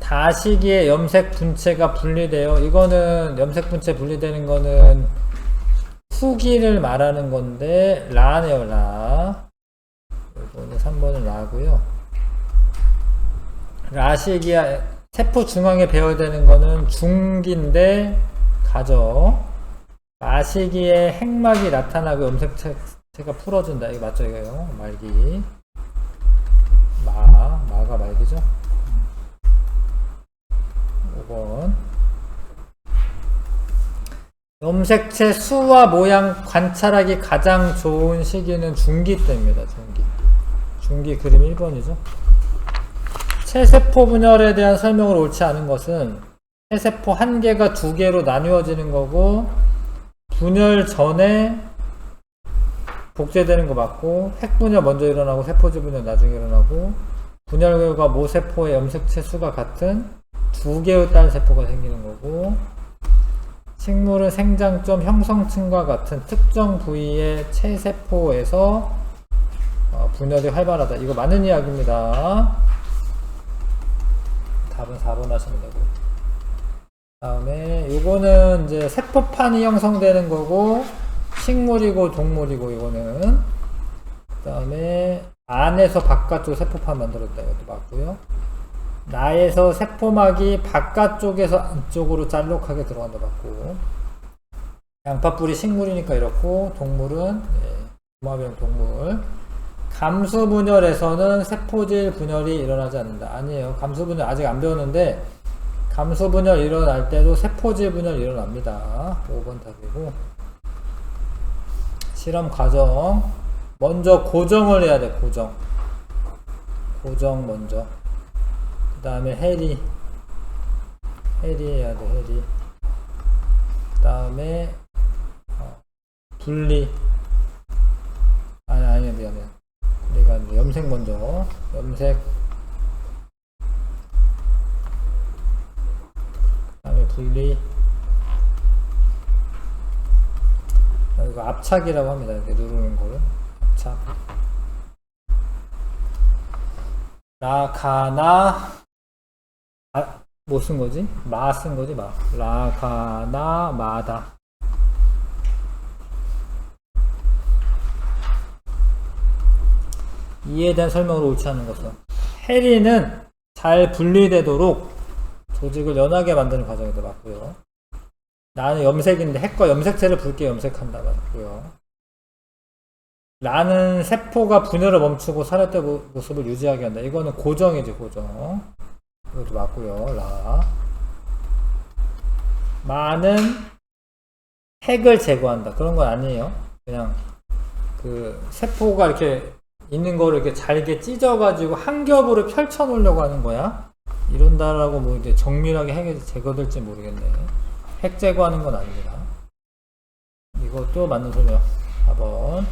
다시기에 염색 분체가 분리되어, 이거는 염색 분체 분리되는 거는 후기를 말하는 건데 라네요. 라. 이거는 3번은 라고요. 라시기에 세포 중앙에 배열되는 거는 중기인데 가죠. 마시기에 핵막이 나타나고 염색체가 풀어진다. 이거 맞죠? 이거요. 말기. 마가 말기죠. 5번. 염색체 수와 모양 관찰하기 가장 좋은 시기는 중기 때입니다. 중기 그림 1번이죠. 체세포 분열에 대한 설명을 옳지 않은 것은 체세포 한 개가 두 개로 나누어지는 거고, 분열 전에 복제되는 거 맞고, 핵분열 먼저 일어나고 세포질 분열 나중에 일어나고, 분열 결과 모세포의 염색체 수가 같은 두 개의 딸 세포가 생기는 거고, 식물은 생장점 형성층과 같은 특정 부위의 체세포에서 분열이 활발하다. 이거 맞는 이야기입니다. 답은 4번 하시면 되고. 다음에 요거는 이제 세포판이 형성되는 거고, 식물이고 동물이고, 이거는 그 다음에 안에서 바깥쪽 세포판 만들었다. 이것도 맞고요. 나에서 세포막이 바깥쪽에서 안쪽으로 짤록하게 들어간다. 맞고. 양파뿌리 식물이니까 이렇고, 동물은 도마뱀 동물. 감수분열에서는 세포질 분열이 일어나지 않는다. 아니에요. 감수분열 아직 안 배웠는데, 감수분열 일어날 때도 세포질 분열 일어납니다. 5번 답이고. 실험 과정. 먼저 고정을 해야 돼. 고정 먼저. 그 다음에 해리 해야 돼. 해리. 그 다음에 분리. 아니야 미안해. 우리가 염색 먼저. 염색. 그 다음에 분리. 이거 압착이라고 합니다. 이렇게 누르는 거를. 압착. 라카나. 뭐 쓴 거지? 마 쓴 거지, 마. 라카나, 마다. 이에 대한 설명을 옳지 않은 것은, 해리는 잘 분리되도록 조직을 연하게 만드는 과정이다. 맞고요. 나는 염색인데 핵과 염색체를 붉게 염색한다. 맞고요. 라는 세포가 분열을 멈추고 살았던 모습을 유지하게 한다. 이거는 고정이지, 고정. 이것도 맞고요. 라. 마는 핵을 제거한다. 그런 건 아니에요. 그냥 그 세포가 이렇게 있는 거를 이렇게 잘게 찢어가지고 한 겹으로 펼쳐 놓으려고 하는 거야. 이런다라고 뭐 이제 정밀하게 핵이 제거될지 모르겠네. 핵 제거하는 건 아닙니다. 이것도 맞는 소리야. 4번.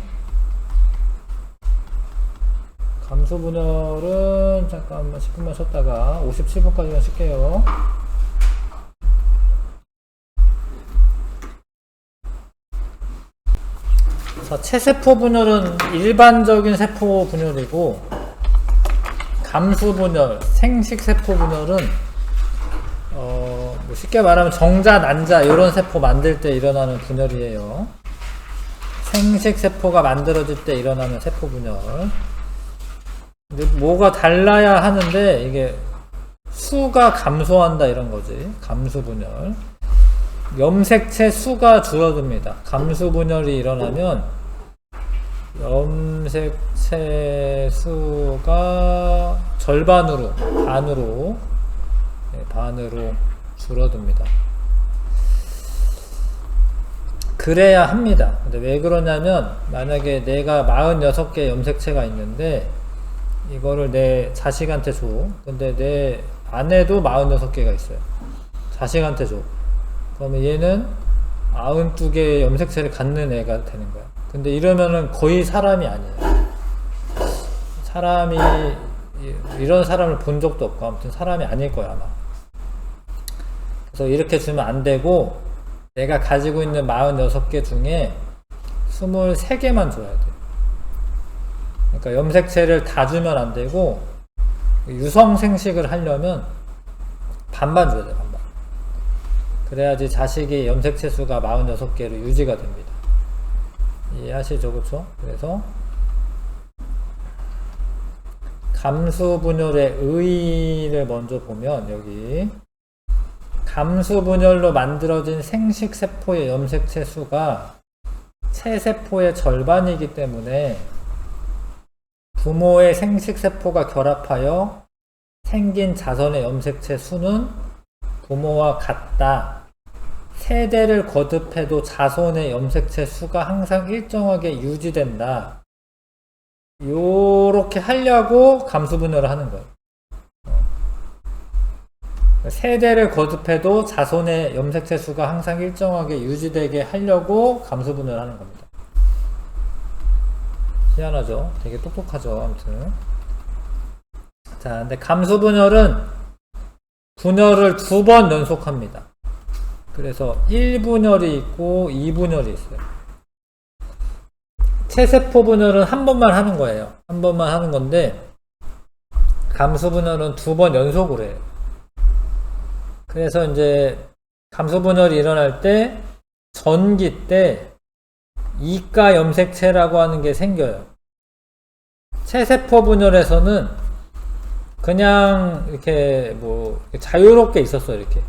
감수분열은 잠깐만 10분만 쉬었다가 57분까지만 쉴게요. 자, 체세포 분열은 일반적인 세포 분열이고, 감수 분열, 생식 세포 분열은 뭐 쉽게 말하면 정자, 난자 이런 세포 만들 때 일어나는 분열이에요. 생식 세포가 만들어질 때 일어나는 세포 분열. 근데 뭐가 달라야 하는데 이게 수가 감소한다 이런 거지. 감수 분열. 염색체 수가 줄어듭니다. 감수 분열이 일어나면 염색체 수가 절반으로, 반으로 줄어듭니다. 그래야 합니다. 근데 왜 그러냐면, 만약에 내가 46개 염색체가 있는데, 이거를 내 자식한테 줘. 근데 내 아내도 46개가 있어요. 자식한테 줘. 그러면 얘는 92개의 염색체를 갖는 애가 되는 거야. 근데 이러면은 거의 사람이 아니에요. 사람이, 이런 사람을 본 적도 없고, 아무튼 사람이 아닐 거야, 아마. 그래서 이렇게 주면 안 되고, 내가 가지고 있는 46개 중에 23개만 줘야 돼. 그러니까 염색체를 다 주면 안 되고, 유성 생식을 하려면 반반 줘야 돼, 반반. 그래야지 자식이 염색체 수가 46개로 유지가 됩니다. 이해하시죠? 그쵸? 그래서 감수 분열의 의의를 먼저 보면, 여기 감수 분열로 만들어진 생식 세포의 염색체 수가 체세포의 절반이기 때문에 부모의 생식 세포가 결합하여 생긴 자손의 염색체 수는 부모와 같다. 세대를 거듭해도 자손의 염색체 수가 항상 일정하게 유지된다. 요렇게 하려고 감수 분열을 하는 거예요. 세대를 거듭해도 자손의 염색체 수가 항상 일정하게 유지되게 하려고 감수 분열을 하는 겁니다. 희한하죠? 되게 똑똑하죠? 아무튼. 자, 근데 감수 분열은 분열을 2번 연속합니다. 그래서 1분열이 있고 2분열이 있어요. 체세포 분열은 한 번만 하는 거예요. 한 번만 하는 건데, 감수 분열은 2번 연속으로 해요. 그래서 이제 감수 분열이 일어날 때, 전기 때 이가 염색체라고 하는 게 생겨요. 체세포 분열에서는 그냥 이렇게 뭐 자유롭게 있었어요. 이렇게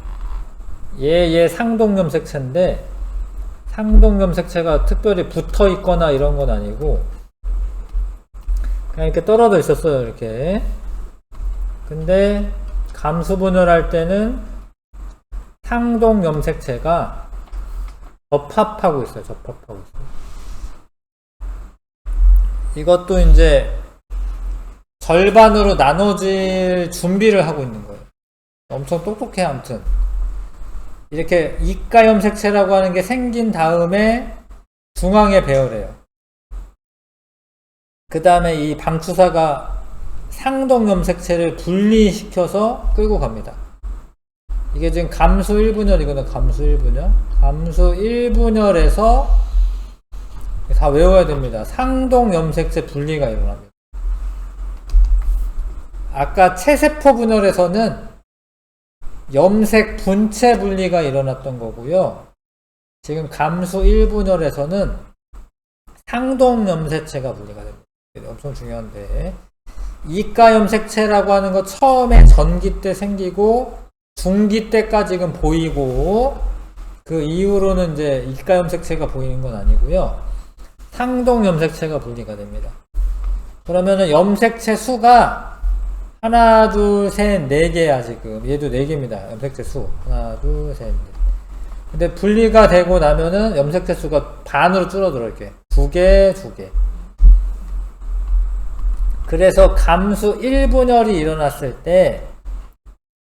얘 상동 염색체인데, 상동 염색체가 특별히 붙어 있거나 이런 건 아니고 그냥 이렇게 떨어져 있었어요. 이렇게. 근데 감수 분열할 때는 상동 염색체가 접합하고 있어요. 접합하고 있어요. 이것도 이제 절반으로 나눠질 준비를 하고 있는 거예요. 엄청 똑똑해. 아무튼 이렇게 이가 염색체라고 하는 게 생긴 다음에 중앙에 배열해요. 그 다음에 이 방추사가 상동 염색체를 분리시켜서 끌고 갑니다. 이게 지금 감수 1분열이거든요. 감수 1분열. 감수 1분열에서 다 외워야 됩니다. 상동 염색체 분리가 일어납니다. 아까 체세포 분열에서는 염색 분체 분리가 일어났던 거고요. 지금 감수 1분열에서는 상동 염색체가 분리가 됩니다. 엄청 중요한데, 이가 염색체라고 하는 거 처음에 전기 때 생기고 중기 때까지는 보이고, 그 이후로는 이제 이가 염색체가 보이는 건 아니고요. 상동 염색체가 분리가 됩니다. 그러면은 염색체 수가 하나, 둘, 셋, 4개야, 지금. 얘도 4개입니다. 염색체 수. 하나, 둘, 셋, 넷. 근데 분리가 되고 나면은 염색체 수가 반으로 줄어들어, 이렇게. 2개, 2개. 그래서 감수 1분열이 일어났을 때,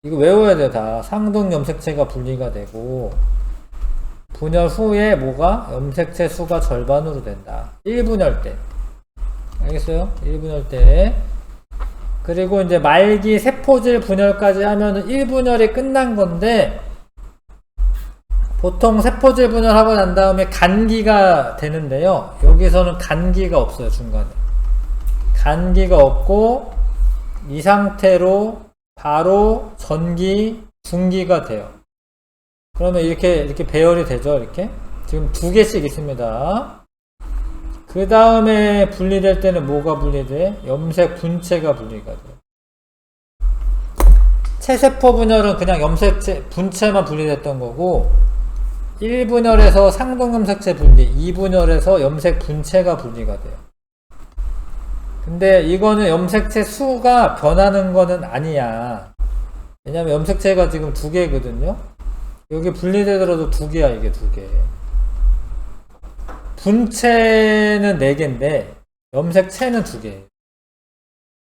이거 외워야 돼, 다. 상동 염색체가 분리가 되고, 분열 후에 뭐가? 염색체 수가 절반으로 된다. 1분열 때. 알겠어요? 1분열 때. 그리고 이제 말기 세포질 분열까지 하면은 1분열이 끝난 건데, 보통 세포질 분열하고 난 다음에 간기가 되는데요. 여기서는 간기가 없어요. 중간에 간기가 없고 이 상태로 바로 전기, 중기가 돼요. 그러면 이렇게 배열이 되죠. 이렇게 지금 두 개씩 있습니다. 그 다음에 분리될 때는 뭐가 분리돼? 염색 분체가 분리가 돼요. 체세포 분열은 그냥 염색 분체만 분리됐던 거고, 1분열에서 상동염색체 분리, 2분열에서 염색 분체가 분리가 돼요. 근데 이거는 염색체 수가 변하는 거는 아니야. 왜냐면 염색체가 지금 두 개거든요. 여기 분리되더라도 두 개야, 이게 두 개. 분체는 네 개인데 염색체는 두 개.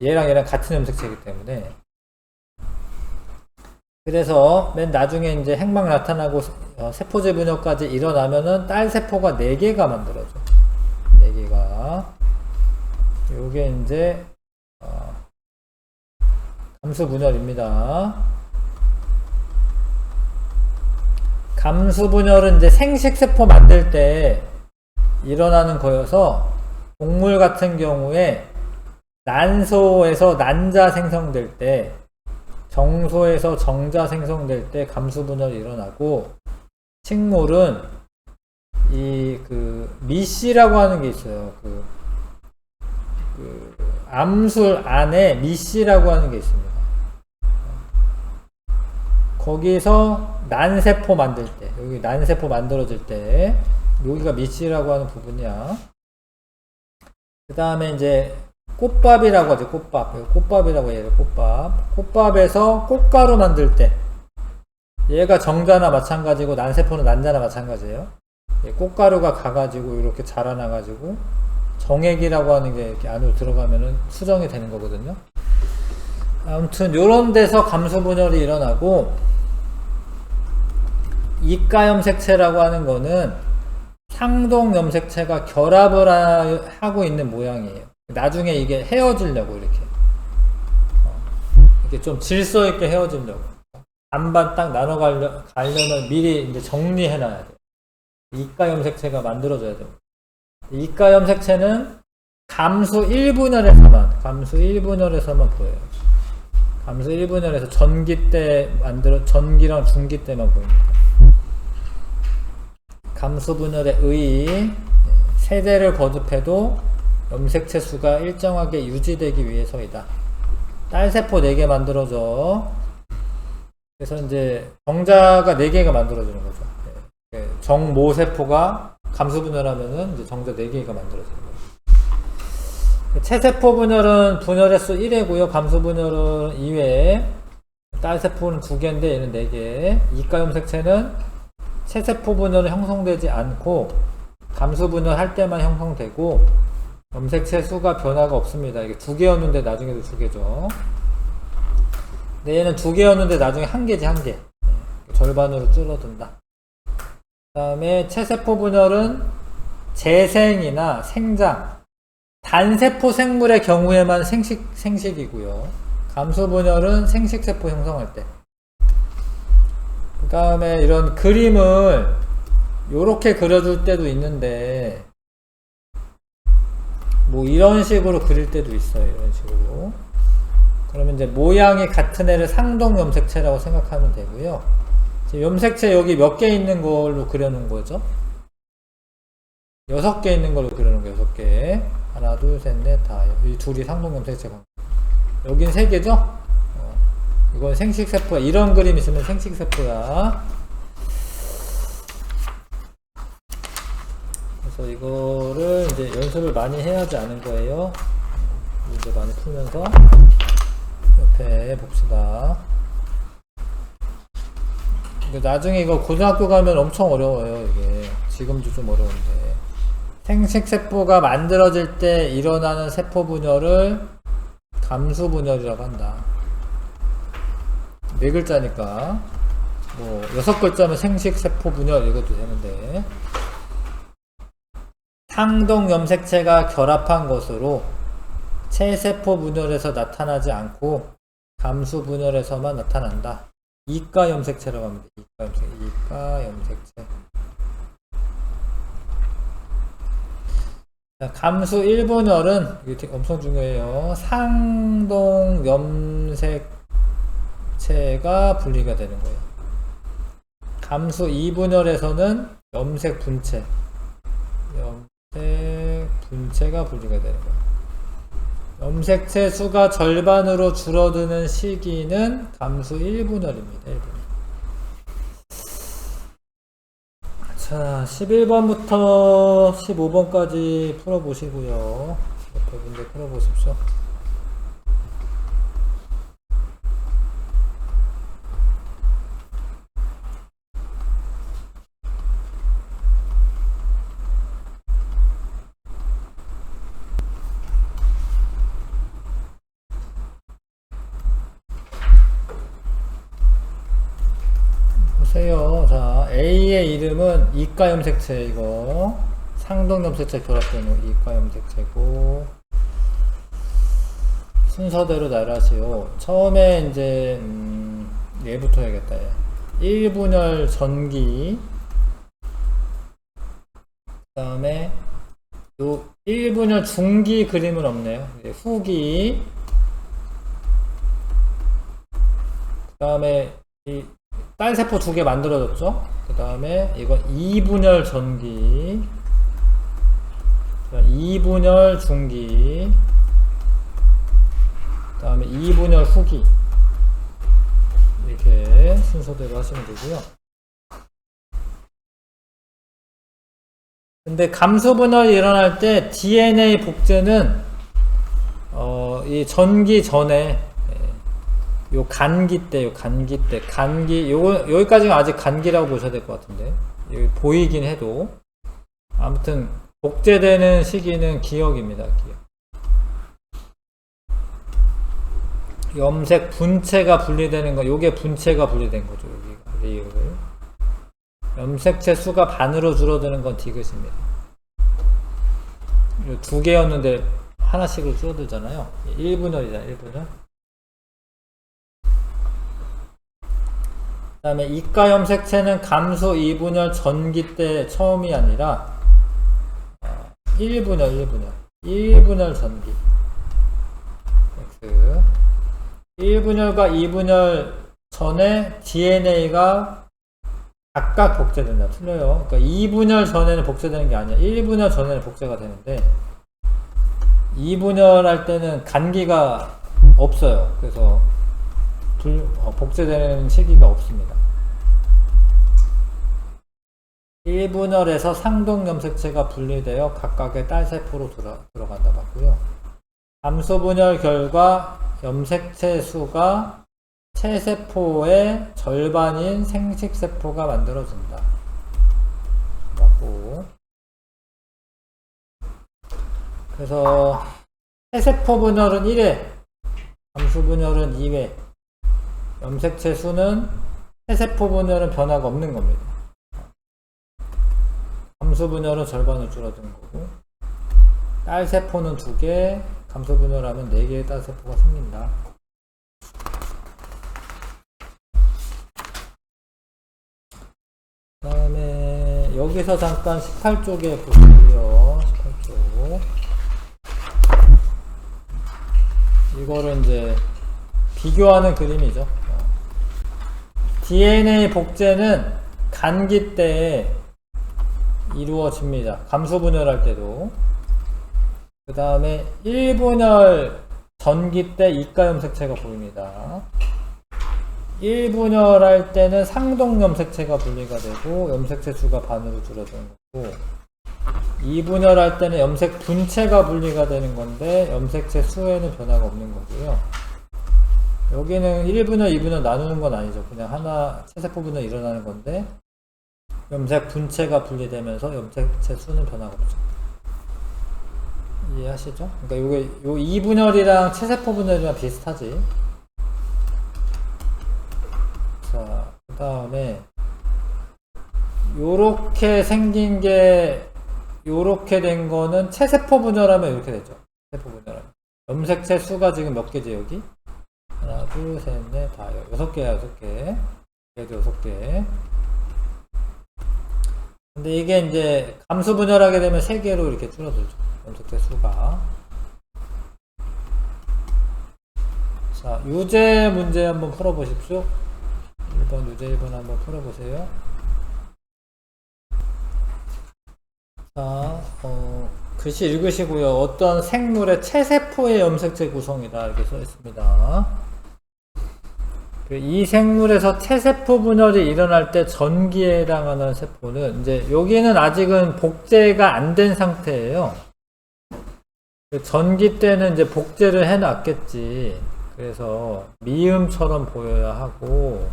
얘랑 같은 염색체이기 때문에. 그래서 맨 나중에 이제 핵막 나타나고 세포질 분열까지 일어나면은 딸 세포가 4개가 만들어져. 4개가. 요게 이제 감수 분열입니다. 감수 분열은 이제 생식 세포 만들 때 일어나는 거여서, 동물 같은 경우에 난소에서 난자 생성될 때, 정소에서 정자 생성될 때 감수 분열이 일어나고, 식물은 미씨라고 하는 게 있어요. 암술 안에 미씨라고 하는 게 있습니다. 거기서 난세포 만들 때, 여기 난세포 만들어질 때, 여기가 미씨라고 하는 부분이야. 그 다음에 이제 꽃밥이라고 하죠. 꽃밥이라고 해요. 꽃밥에서 꽃가루 만들 때, 얘가 정자나 마찬가지고 난세포는 난자나 마찬가지예요. 꽃가루가 가가지고 이렇게 자라나가지고 정액이라고 하는 게 이렇게 안으로 들어가면은 수정이 되는 거거든요. 아무튼 요런 데서 감수 분열이 일어나고, 이가염색체라고 하는 거는 상동염색체가 결합을 하고 있는 모양이에요. 나중에 이게 헤어지려고 이렇게 좀 질서 있게 헤어지려고 반반 딱 나눠 가려면 미리 이제 정리해 놔야 돼요. 이가염색체가 만들어져야 돼요. 이가염색체는 감수 1분열에서만 보여요. 감수 1분열에서 전기랑 중기 때만 보입니다. 감수 분열에 의해 세대를 거듭해도 염색체 수가 일정하게 유지되기 위해서이다. 딸세포 4개 만들어져. 그래서 이제 정자가 4개가 만들어지는 거죠. 정모세포가 감수 분열하면은 이제 정자 4개가 만들어지는 거죠. 체세포 분열은 분열의 수 1회고요. 감수 분열은 2회. 딸세포는 2개인데 얘는 4개. 이가염색체는 체세포 분열은 형성되지 않고 감수 분열 할 때만 형성되고, 염색체 수가 변화가 없습니다. 이게 2개였는데 나중에도 2개죠. 근데 얘는 2개였는데 나중에 1개지, 1개. 절반으로 줄어든다. 그 다음에 체세포 분열은 재생이나 생장, 단세포 생물의 경우에만 생식이고요. 감수 분열은 생식세포 형성할 때. 그 다음에 이런 그림을 요렇게 그려줄 때도 있는데, 뭐 이런 식으로 그릴 때도 있어요. 이런 식으로. 그러면 이제 모양이 같은 애를 상동염색체라고 생각하면 되고요. 염색체 여기 몇 개 있는 걸로 그려놓은 거죠. 6개 있는 걸로 그려놓은 거예요. 6개. 하나, 둘, 셋, 넷, 다. 이 둘이 상동염색체가. 여긴 3개죠? 이건 생식세포야. 이런 그림 있으면 생식세포야. 그래서 이거를 이제 연습을 많이 해야 하지 않은 거예요. 이제 많이 풀면서 옆에 봅시다. 나중에 이거 고등학교 가면 엄청 어려워요. 이게 지금도 좀 어려운데, 생식세포가 만들어질 때 일어나는 세포 분열을 감수 분열이라고 한다. 4글자니까 뭐 6글자면 생식세포 분열 이것도 되는데, 상동염색체가 결합한 것으로 체세포 분열에서 나타나지 않고 감수 분열에서만 나타난다. 이가 염색체라고 합니다. 이가 염색체. 자, 감수 1분열은 이게 엄청 중요해요. 상동 염색체가 분리가 되는 거예요. 감수 2분열에서는 염색 분체가 분리가 되는 거예요. 염색체 수가 절반으로 줄어드는 시기는 감수 1분열입니다. 1분열. 자, 11번부터 15번까지 풀어보시고요. 옆에 문제 풀어보십시오. 보세요. 자, A의 이름은 이가 염색체, 이거 상동 염색체 결합되는 이가 염색체고, 순서대로 나열하시오. 처음에 이제 얘부터 해야겠다. 1분열 전기, 그 다음에 요 1분열 중기 그림은 없네요. 후기, 그 다음에 이 딸세포 2개 만들어졌죠? 그 다음에 이건 2분열 전기, 2분열 중기, 그 다음에 2분열 후기. 이렇게 순서대로 하시면 되고요. 근데 감소분열이 일어날 때 DNA 복제는 이 전기 전에 요 간기 때, 여기까지는 아직 간기라고 보셔야 될 것 같은데, 여기 보이긴 해도, 아무튼, 복제되는 시기는 기억입니다, 기억. 염색 분체가 분리되는 거, 요게 분체가 분리된 거죠, 여기가, 리을. 염색체 수가 반으로 줄어드는 건 디귿입니다. 2개였는데, 하나씩으로 줄어들잖아요. 1분열이잖아요, 1분열. 그 다음에 이가 염색체는 감수 2분열 전기 때 처음이 아니라 1분열 전기. 1분열과 2분열 전에 DNA가 각각 복제된다. 틀려요. 그러니까 2분열 전에는 복제되는 게 아니야. 1분열 전에는 복제가 되는데 2분열 할 때는 간기가 없어요. 그래서 복제되는 시기가 없습니다. 1분열에서 상동 염색체가 분리되어 각각의 딸세포로 들어간다 봤고요. 감소분열 결과 염색체 수가 체세포의 절반인 생식세포가 만들어진다 맞고, 그래서 체세포 분열은 1회, 감소분열은 2회, 염색체 수는 체세포 분열은 변화가 없는 겁니다. 감소 분열은 절반으로 줄어드는 거고, 딸세포는 2개, 감소 분열하면 4개의 딸세포가 생긴다. 그 다음에 여기서 잠깐 18쪽에 보시고요. 18쪽. 이거를 이제 비교하는 그림이죠. DNA 복제는 간기 때 이루어집니다. 감소분열할 때도. 그 다음에 1분열 전기 때 이가 염색체가 보입니다. 1분열 할 때는 상동 염색체가 분리가 되고 염색체 수가 반으로 줄어드는 거고, 2분열 할 때는 염색 분체가 분리가 되는 건데 염색체 수에는 변화가 없는 거고요. 여기는 1분열, 2분열 나누는 건 아니죠. 그냥 하나 체세포 분열 일어나는 건데 염색 분체가 분리되면서 염색체 수는 변화가 없죠. 이해하시죠? 그러니까 요게 요 2분열이랑 체세포 분열이랑 비슷하지. 자, 그 다음에 요렇게 생긴 게, 요렇게 된 거는 체세포 분열하면 이렇게 되죠. 체세포 분열하면 염색체 수가 지금 몇 개지 여기? 하나, 둘, 셋, 넷, 다. 6개야, 6개. 얘도 6개. 근데 이게 이제 감수 분열하게 되면 3개로 이렇게 줄어들죠. 염색체 수가. 자, 유제 문제 한번 풀어보십시오. 1번 유제 1번 한번 풀어보세요. 자, 글씨 읽으시고요. 어떤 생물의 체세포의 염색체 구성이다. 이렇게 써 있습니다. 이 생물에서 체세포 분열이 일어날 때 전기에 해당하는 세포는, 이제 여기는 아직은 복제가 안 된 상태예요. 전기 때는 이제 복제를 해 놨겠지. 그래서 미음처럼 보여야 하고,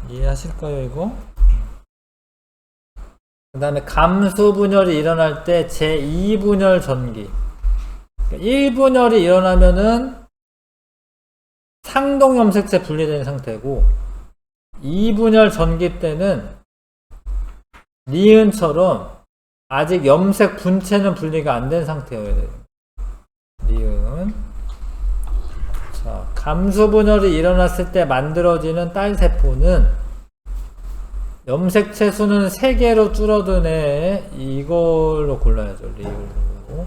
이해하실까요, 이거? 그 다음에 감수 분열이 일어날 때 제2분열 전기. 1분열이 일어나면은 상동 염색체 분리된 상태고, 2분열 전기 때는 니은처럼 아직 염색 분체는 분리가 안 된 상태여야 돼요. 니은. 자, 감수 분열이 일어났을 때 만들어지는 딸세포는 염색체 수는 3개로 줄어드네. 이걸로 골라야죠. 리을로.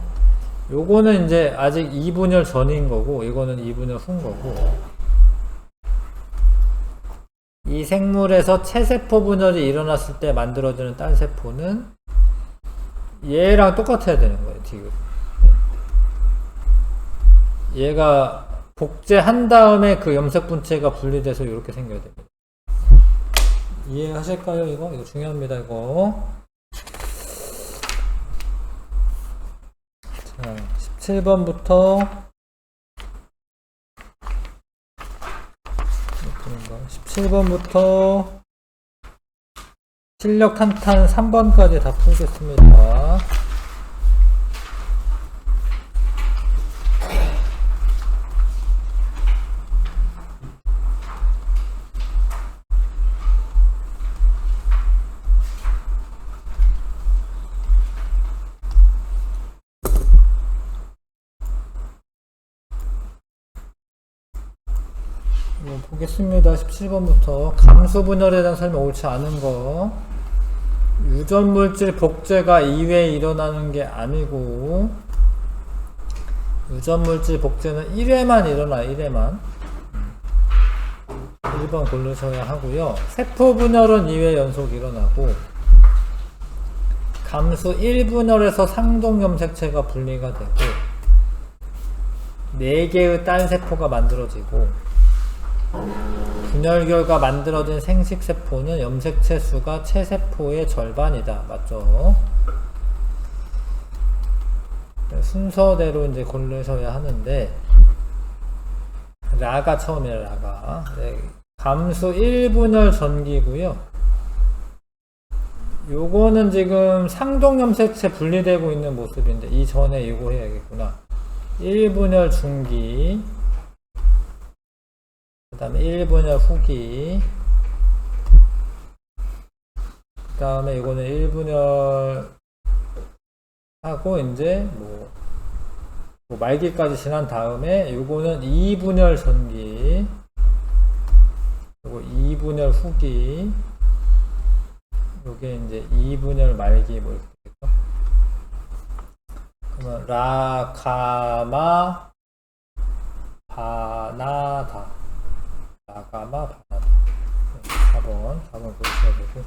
요거는 이제 아직 2분열 전인 거고, 이거는 2분열 후인 거고. 이 생물에서 체세포 분열이 일어났을 때 만들어지는 딸세포는 얘랑 똑같아야 되는 거예요. 디귿. 얘가 복제한 다음에 그 염색 분체가 분리돼서 이렇게 생겨야 됩니다. 이해하실까요? 이거 중요합니다. 이거. 자, 17번부터 17번부터 실력 탄탄 3번까지 다 풀겠습니다. 보겠습니다. 17번부터 감수 분열에 대한 설명 옳지 않은 거. 유전물질 복제가 2회에 일어나는 게 아니고, 유전물질 복제는 1회만 일어나요. 1회만. 1번 고르셔야 하고요. 세포 분열은 2회 연속 일어나고, 감수 1분열에서 상동 염색체가 분리가 되고, 4개의 딸세포가 만들어지고, 분열 결과 만들어진 생식세포는 염색체 수가 체세포의 절반이다. 맞죠? 네, 순서대로 이제 고르셔야 하는데, 라가 처음이에요. 라가. 네, 감수 1분열 전기고요. 요거는 지금 상동 염색체 분리되고 있는 모습인데, 이전에 이거 해야겠구나. 1분열 중기, 그 다음에 1분열 후기, 그 다음에 이거는 1분열 하고 이제 뭐 말기까지 지난 다음에 요거는 2분열 전기, 요거 2분열 후기, 요게 이제 2분열 말기 뭐 이렇게 되겠죠. 그러면 라, 가마, 바나다. 라가마, 바나다. 4번 고르셔야 되고.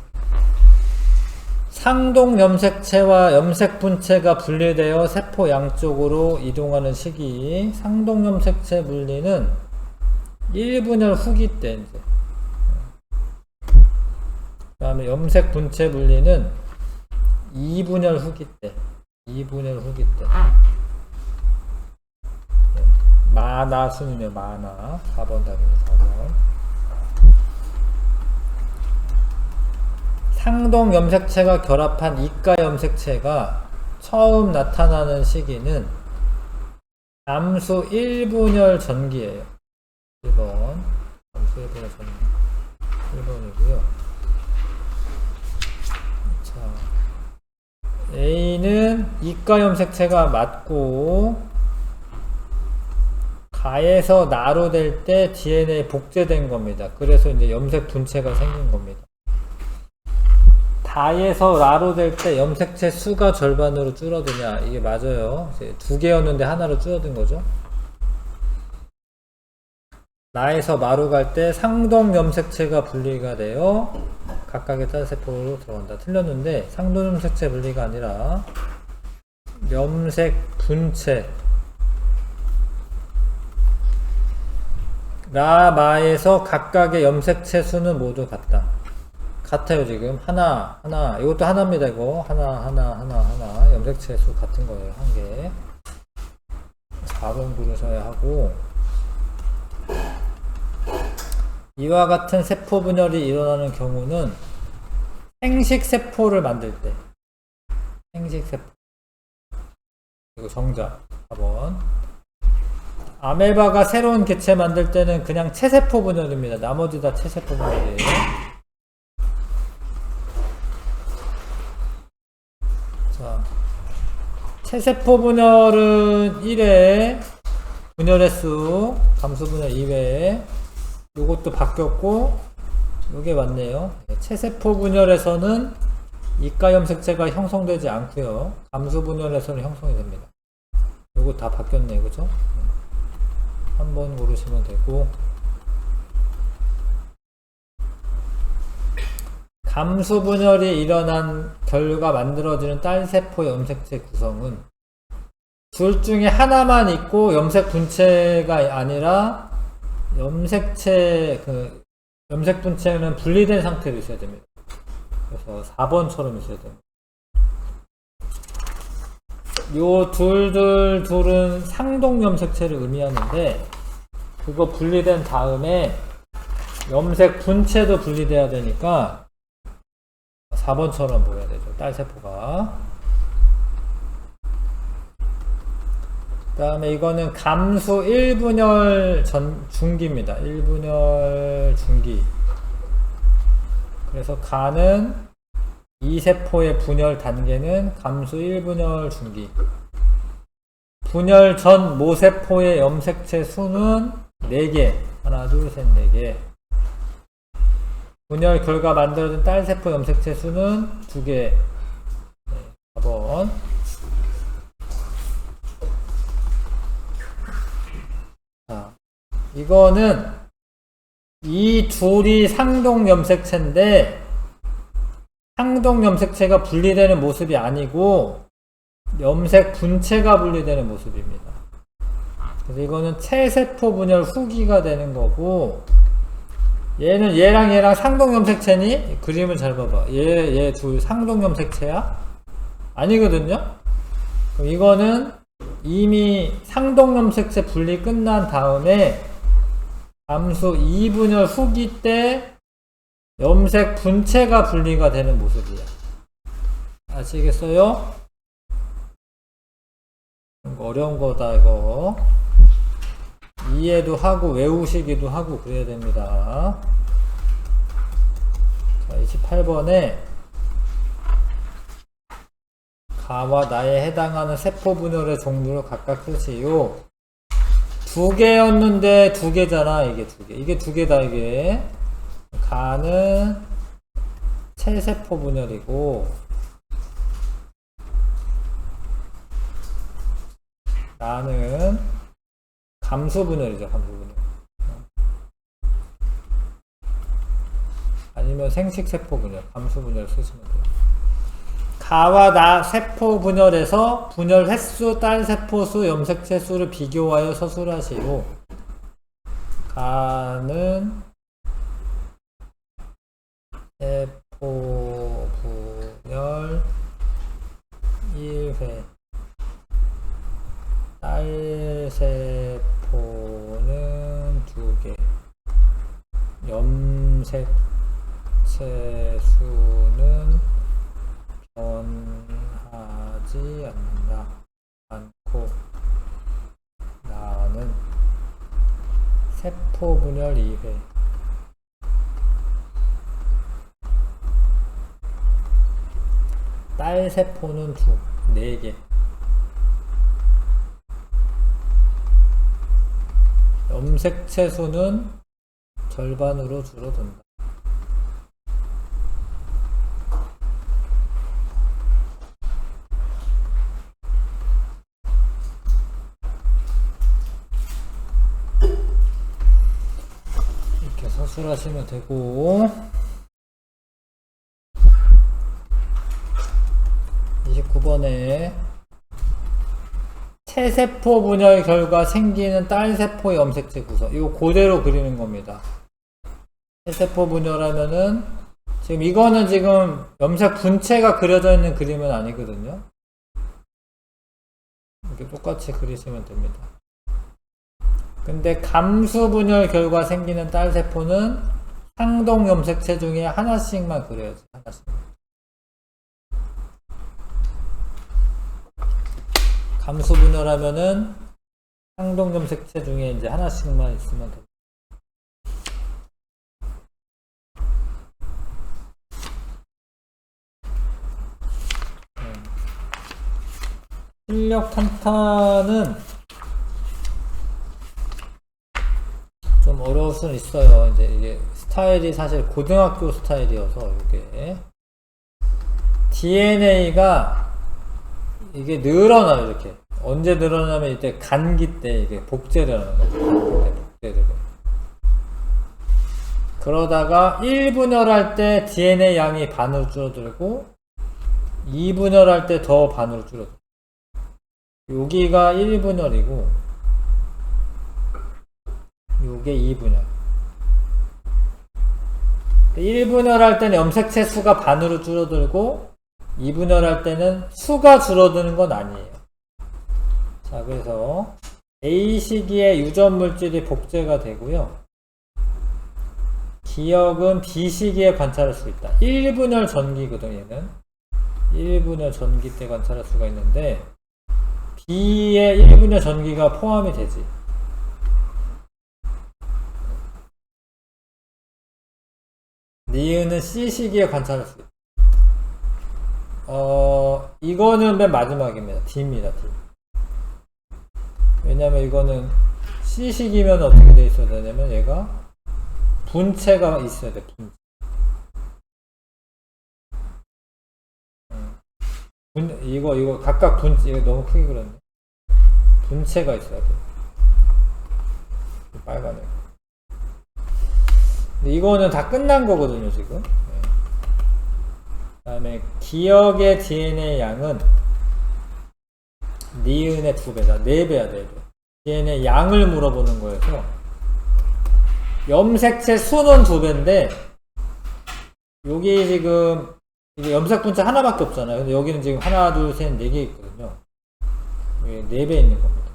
상동 염색체와 염색 분체가 분리되어 세포 양쪽으로 이동하는 시기. 상동 염색체 분리는 1분열 후기 때 이제. 그 다음에 염색 분체 분리는 2분열 후기 때. 2분열 후기 때. 마나 순이네요. 마나. 4번 답이네요. 4번. 상동 염색체가 결합한 이가 염색체가 처음 나타나는 시기는 감수 1분열 전기예요. 1번. 감수 1분열 전기. 1번이고요. 자, A는 이가 염색체가 맞고, 가에서 나로 될 때 DNA 복제된 겁니다. 그래서 이제 염색 분체가 생긴 겁니다. 다에서 라로 될 때 염색체 수가 절반으로 줄어드냐? 이게 맞아요. 이제 2개였는데 하나로 줄어든 거죠. 나에서 마로 갈 때 상동 염색체가 분리가 돼요. 각각의 딸세포로 들어간다. 틀렸는데 상동 염색체 분리가 아니라 염색 분체. 라마에서 각각의 염색체 수는 모두 같다. 같아요. 지금 하나 이것도 하나입니다. 이거 하나 염색체 수 같은 거예요. 한 개. 4번 부르셔야 하고, 이와 같은 세포 분열이 일어나는 경우는 생식세포를 만들 때, 생식세포, 이거 정답 4번. 아메바가 새로운 개체 만들 때는 그냥 체세포 분열입니다. 나머지 다 체세포 분열이에요. 자, 체세포 분열은 1회, 분열의 수, 감수 분열 2회. 요것도 바뀌었고, 요게 맞네요. 체세포 분열에서는 이가 염색체가 형성되지 않고요. 감수 분열에서는 형성이 됩니다. 요거 다 바뀌었네, 그죠? 한번 고르시면 되고, 감수 분열이 일어난 결과 만들어지는 딸세포 염색체 구성은 둘 중에 하나만 있고 염색 분체가 아니라 염색체, 염색 분체는 분리된 상태로 있어야 됩니다. 그래서 4번처럼 있어야 됩니다. 요 둘은 상동 염색체를 의미하는데, 그거 분리된 다음에 염색 분체도 분리돼야 되니까 4번처럼 보여야 되죠. 딸세포가. 그 다음에 이거는 감수 1분열 중기입니다. 1분열 중기. 그래서 가는 2세포의 분열 단계는 감수 1분열 중기. 분열 전 모세포의 염색체 수는 4개. 하나, 둘, 셋, 4개. 분열 결과 만들어진 딸세포 염색체 수는 2개. 네, 4번. 자, 이거는 이 둘이 상동 염색체인데, 상동 염색체가 분리되는 모습이 아니고 염색 분체가 분리되는 모습입니다. 그래서 이거는 체세포 분열 후기가 되는 거고, 얘는 얘랑 상동 염색체니? 그림을 잘 봐봐. 얘 둘 상동 염색체야? 아니거든요? 그럼 이거는 이미 상동 염색체 분리 끝난 다음에 감수 2분열 후기 때 염색 분체가 분리가 되는 모습이야. 아시겠어요? 이거 어려운 거다, 이거. 이해도 하고 외우시기도 하고 그래야 됩니다. 자, 28번에 가와 나에 해당하는 세포 분열의 종류를 각각 쓰시오. 2개였는데 2개잖아. 이게 2개. 이게 2개다, 이게. 가는 체세포 분열이고, 나는 감수 분열이죠. 감수 분열. 아니면 생식세포 분열, 감수 분열 쓰시면 돼요. 가와 나 세포 분열에서 분열 횟수, 딸세포 수, 염색체 수를 비교하여 서술하시오. 가는 세포 분열 1회, 딸세포는 2개, 염색체 수는 변하지 않는다. 않고 나는 세포 분열 2회, 딸세포는 4개. 염색체 수는 절반으로 줄어든다. 이렇게 서술하시면 되고, 29번에 체세포 분열 결과 생기는 딸세포 염색체 구성. 이거 그대로 그리는 겁니다. 체세포 분열하면은, 지금 이거는 지금 염색 분체가 그려져 있는 그림은 아니거든요. 이렇게 똑같이 그리시면 됩니다. 근데 감수 분열 결과 생기는 딸세포는 상동 염색체 중에 하나씩만 그려야지. 하나씩. 감수 분열하면은 상동 염색체 중에 이제 하나씩만 있으면 됩니다. 실력 탄탄은 좀 어려울 수는 있어요. 이제 이게 스타일이 사실 고등학교 스타일이어서 이게 DNA가 이게 늘어나요. 이렇게 언제 늘어나면 이때 간기 때 이게 복제를 하는 거죠. 복제를. 그러다가 1분열할 때 DNA 양이 반으로 줄어들고 2분열할 때 더 반으로 줄어들고, 여기가 1분열이고 요게 2분열. 1분열할 때는 염색체 수가 반으로 줄어들고 2분열할 때는 수가 줄어드는 건 아니에요. 자, 그래서 A 시기에 유전 물질이 복제가 되고요. 기억은 B 시기에 관찰할 수 있다. 1분열 전기거든, 얘는. 1분열 전기 때 관찰할 수가 있는데 B에 1분열 전기가 포함이 되지. 니은은 C 시기에 관찰할 수 있다. 이거는 맨 마지막입니다. D입니다, D. 왜냐면 이거는 C 시기면 어떻게 돼 있어야 되냐면 얘가 분체가 있어야 돼, 분체. 이거 각각 분체, 이거 너무 크게 그렸네. 분체가 있어야 돼. 빨간색. 근데 이거는 다 끝난 거거든요, 지금. 네. 그 다음에 기억의 DNA 양은 니은의 2배다. 4배야, 4배. DNA 양을 물어보는 거여서 염색체 수는 2배인데 여기 지금 이게 염색 분체 하나밖에 없잖아요. 근데 여기는 지금 하나, 둘, 셋, 4개 있거든요. 여기 4배 있는 겁니다.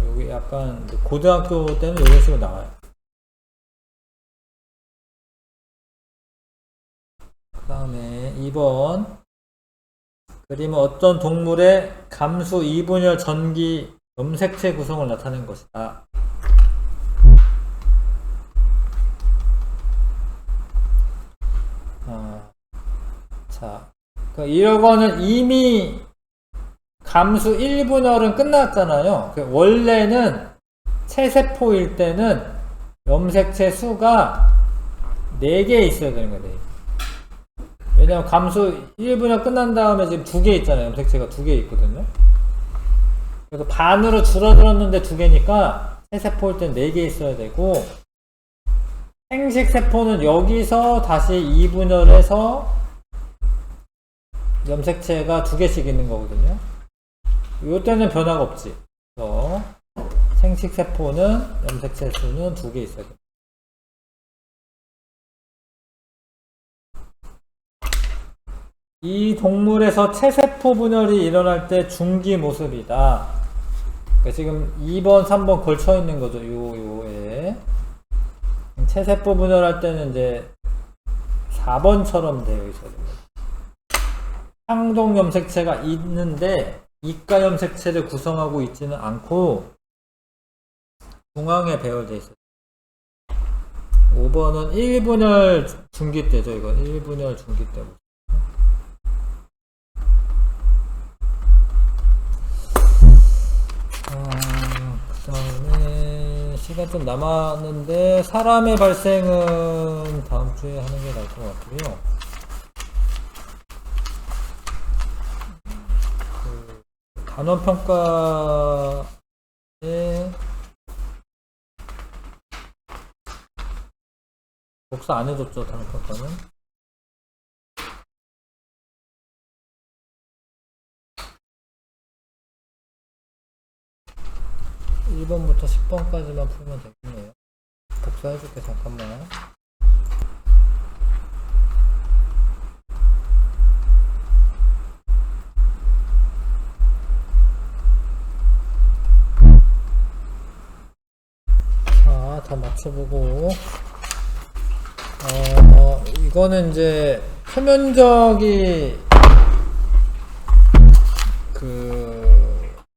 여기 약간 고등학교 때는 이런 식으로 나와요. 그 다음에 2번 그림은 어떤 동물의 감수 2분열 전기 염색체 구성을 나타낸 것이다. 자, 이거는 이미 감수 1분열은 끝났잖아요. 원래는 체세포일 때는 염색체 수가 4개 있어야 되는 거예요. 왜냐면 감수 1분열 끝난 다음에 지금 2개 있잖아요. 염색체가 2개 있거든요. 그래서 반으로 줄어들었는데 2개니까 체세포일 때는 4개 있어야 되고, 생식세포는 여기서 다시 2분열해서 염색체가 2개씩 있는 거거든요. 이때는 변화가 없지. 그래서 생식세포는 염색체 수는 2개 있어야 돼. 이 동물에서 체세포 분열이 일어날 때 중기 모습이다. 그러니까 지금 2번, 3번 걸쳐 있는 거죠. 요에. 체세포 분열할 때는 이제 4번처럼 되어 있어야 됩니다. 상동 염색체가 있는데 이가 염색체를 구성하고 있지는 않고 중앙에 배열되어 있어요. 5번은 1분열 중기 때죠. 이건 1분열 중기 때. 그 다음에 시간 좀 남았는데 사람의 발생은 다음 주에 하는 게 나을 것 같고요. 단원 평가에 복사 안 해줬죠, 단원 평가는. (1번부터) (10번까지만) 풀면 되겠네요. 복사해줄게, 잠깐만. 자, 다 맞춰보고. 이거는 이제 표면적이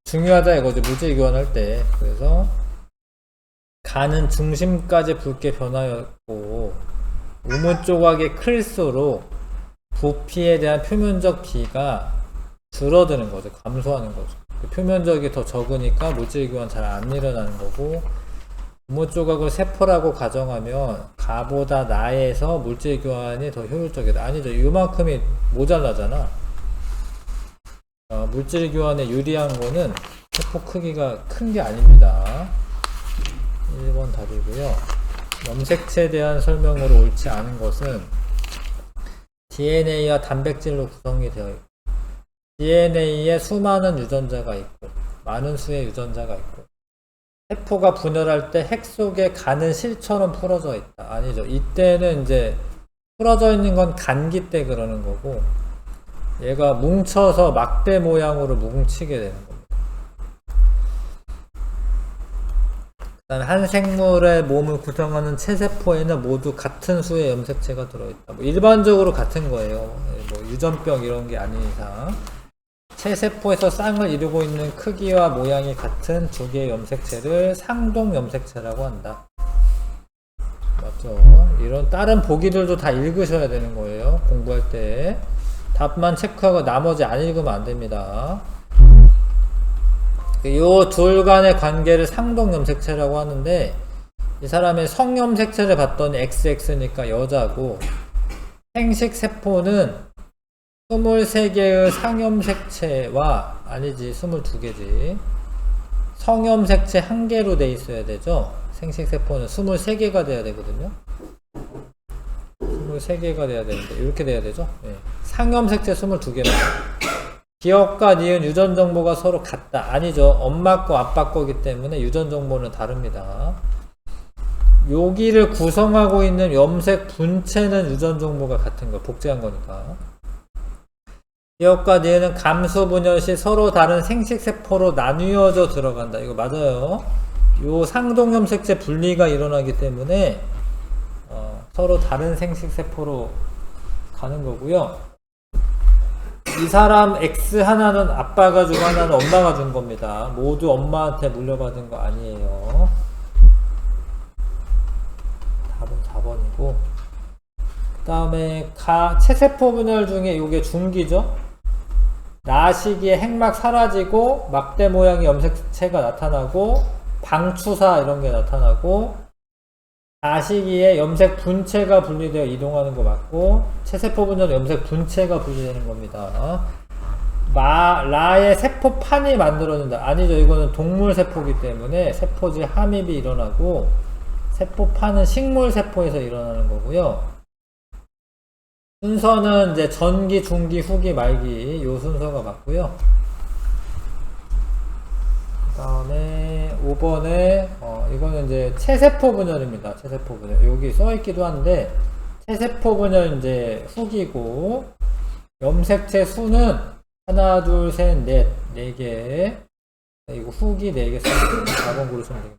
중요하다 이거죠, 물질 교환할 때. 그래서 가는 중심까지 붉게 변하였고 우물 조각이 클수록 부피에 대한 표면적 비가 줄어드는 거죠, 감소하는 거죠. 표면적이 더 적으니까 물질 교환 잘 안 일어나는 거고, 우물 조각을 세포라고 가정하면 가보다 나에서 물질 교환이 더 효율적이다. 아니죠, 이만큼이 모자라잖아. 물질 교환에 유리한 거는 세포 크기가 큰 게 아닙니다. 1번 답이고요. 염색체에 대한 설명으로 옳지 않은 것은 DNA와 단백질로 구성이 되어 있고 DNA에 수많은 유전자가 있고 많은 수의 유전자가 있고 세포가 분열할 때 핵 속에 가는 실처럼 풀어져 있다. 아니죠, 이때는 이제 풀어져 있는 건 간기 때 그러는 거고, 얘가 뭉쳐서 막대 모양으로 뭉치게 되는 겁니다. 한 생물의 몸을 구성하는 체세포에는 모두 같은 수의 염색체가 들어있다. 일반적으로 같은 거예요. 유전병 이런 게 아닌 이상 체세포에서 쌍을 이루고 있는 크기와 모양이 같은 두 개의 염색체를 상동 염색체라고 한다. 맞죠? 이런 다른 보기들도 다 읽으셔야 되는 거예요, 공부할 때. 답만 체크하고 나머지 안 읽으면 안 됩니다. 요 둘 간의 관계를 상동 염색체라고 하는데, 이 사람의 성염색체를 봤더니 XX니까 여자고, 생식세포는 23개의 상염색체와, 아니지 22개지, 성염색체 1개로 돼 있어야 되죠. 생식세포는 23개가 돼야 되거든요. 23개가 돼야 되는데 이렇게 돼야 되죠. 네. 상염색체 22개입니다. 기억과 니은 유전 정보가 서로 같다. 아니죠, 엄마 거 아빠 거기 때문에 유전 정보는 다릅니다. 여기를 구성하고 있는 염색 분체는 유전 정보가 같은 거, 복제한 거니까. 기억과 니은은 감수 분열 시 서로 다른 생식세포로 나뉘어져 들어간다. 이거 맞아요. 요 상동염색체 분리가 일어나기 때문에 서로 다른 생식세포로 가는 거고요. 이 사람 X 하나는 아빠가 주고 하나는 엄마가 준 겁니다. 모두 엄마한테 물려받은 거 아니에요. 답은 4번이고, 그 다음에 체세포 분열 중에 이게 중기죠. 나 시기에 핵막 사라지고 막대 모양의 염색체가 나타나고 방추사 이런 게 나타나고, 나시기에 염색 분체가 분리되어 이동하는 거 맞고, 체세포 분열 염색 분체가 분리되는 겁니다. 라의 세포판이 만들어진다. 아니죠, 이거는 동물 세포이기 때문에 세포지 함입이 일어나고, 세포판은 식물 세포에서 일어나는 거고요. 순서는 이제 전기, 중기, 후기, 말기, 요 순서가 맞고요. 그 다음에 5번에 이거는 이제 체세포 분열입니다. 체세포 분열 여기 써있기도 한데, 체세포 분열 이제 후기고, 염색체 수는 하나 둘 셋 넷 4개, 이거 후기 4개 써있어요. 4번 고르시면 되겠네요.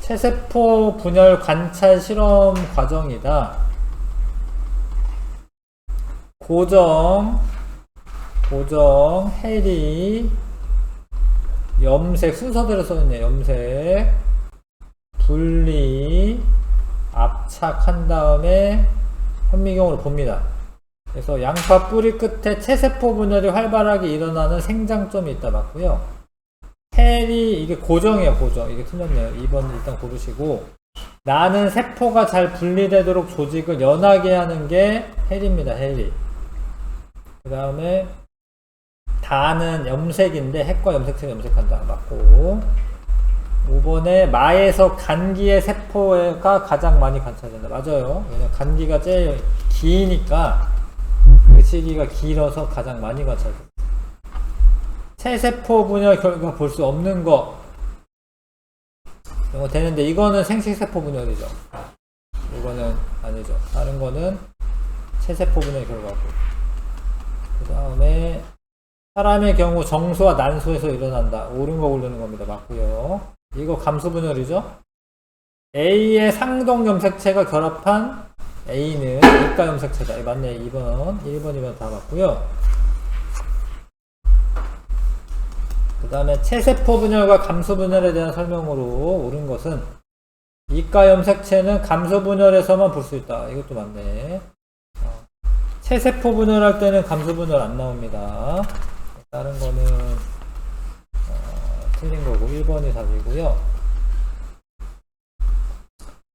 체세포 분열 관찰 실험 과정이다. 고정, 해리, 염색 순서대로 써있네요. 염색, 분리, 압착한 다음에 현미경으로 봅니다. 그래서 양파 뿌리 끝에 체세포 분열이 활발하게 일어나는 생장점이 있다 맞고요. 헬이 이게 고정이에요, 고정. 이게 틀렸네요. 2번 일단 고르시고, 나는 세포가 잘 분리되도록 조직을 연하게 하는 게 헬입니다, 헬이. 그 다음에 다는 염색인데 핵과 염색체가 염색한다. 맞고. 5번에 마에서 간기의 세포가 가장 많이 관찰된다. 맞아요. 왜냐면 간기가 제일 기니까 그 시기가 길어서 가장 많이 관찰된다. 체세포 분열 결과 볼 수 없는 거 이거 되는데 이거는 생식세포 분열이죠. 이거는 아니죠. 다른 거는 체세포 분열 결과고. 그 다음에 사람의 경우 정수와 난수에서 일어난다. 옳은 거 고르는 겁니다. 맞고요. 이거 감수 분열이죠. A의 상동 염색체가 결합한 A는 일가 염색체다. 맞네. 2번, 1번, 2번 다 맞고요. 그 다음에 체세포 분열과 감수 분열에 대한 설명으로 옳은 것은 이가 염색체는 감수 분열에서만 볼 수 있다. 이것도 맞네. 체세포 분열할 때는 감수 분열 안 나옵니다. 다른 거는 틀린 거고 1번이 답이고요.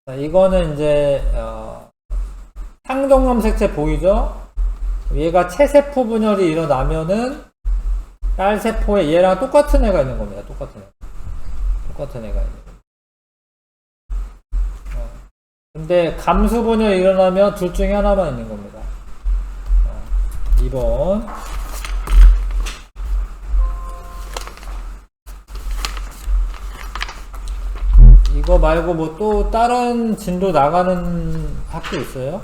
자, 이거는 이제 상동 염색체 보이죠? 얘가 체세포 분열이 일어나면은 딸세포에 얘랑 똑같은 애가 있는 겁니다. 똑같은 애가 있는 겁니다. 근데 감수 분열이 일어나면 둘 중에 하나만 있는 겁니다. 2번. 이거 말고 뭐 또 다른 진도 나가는 학교 있어요?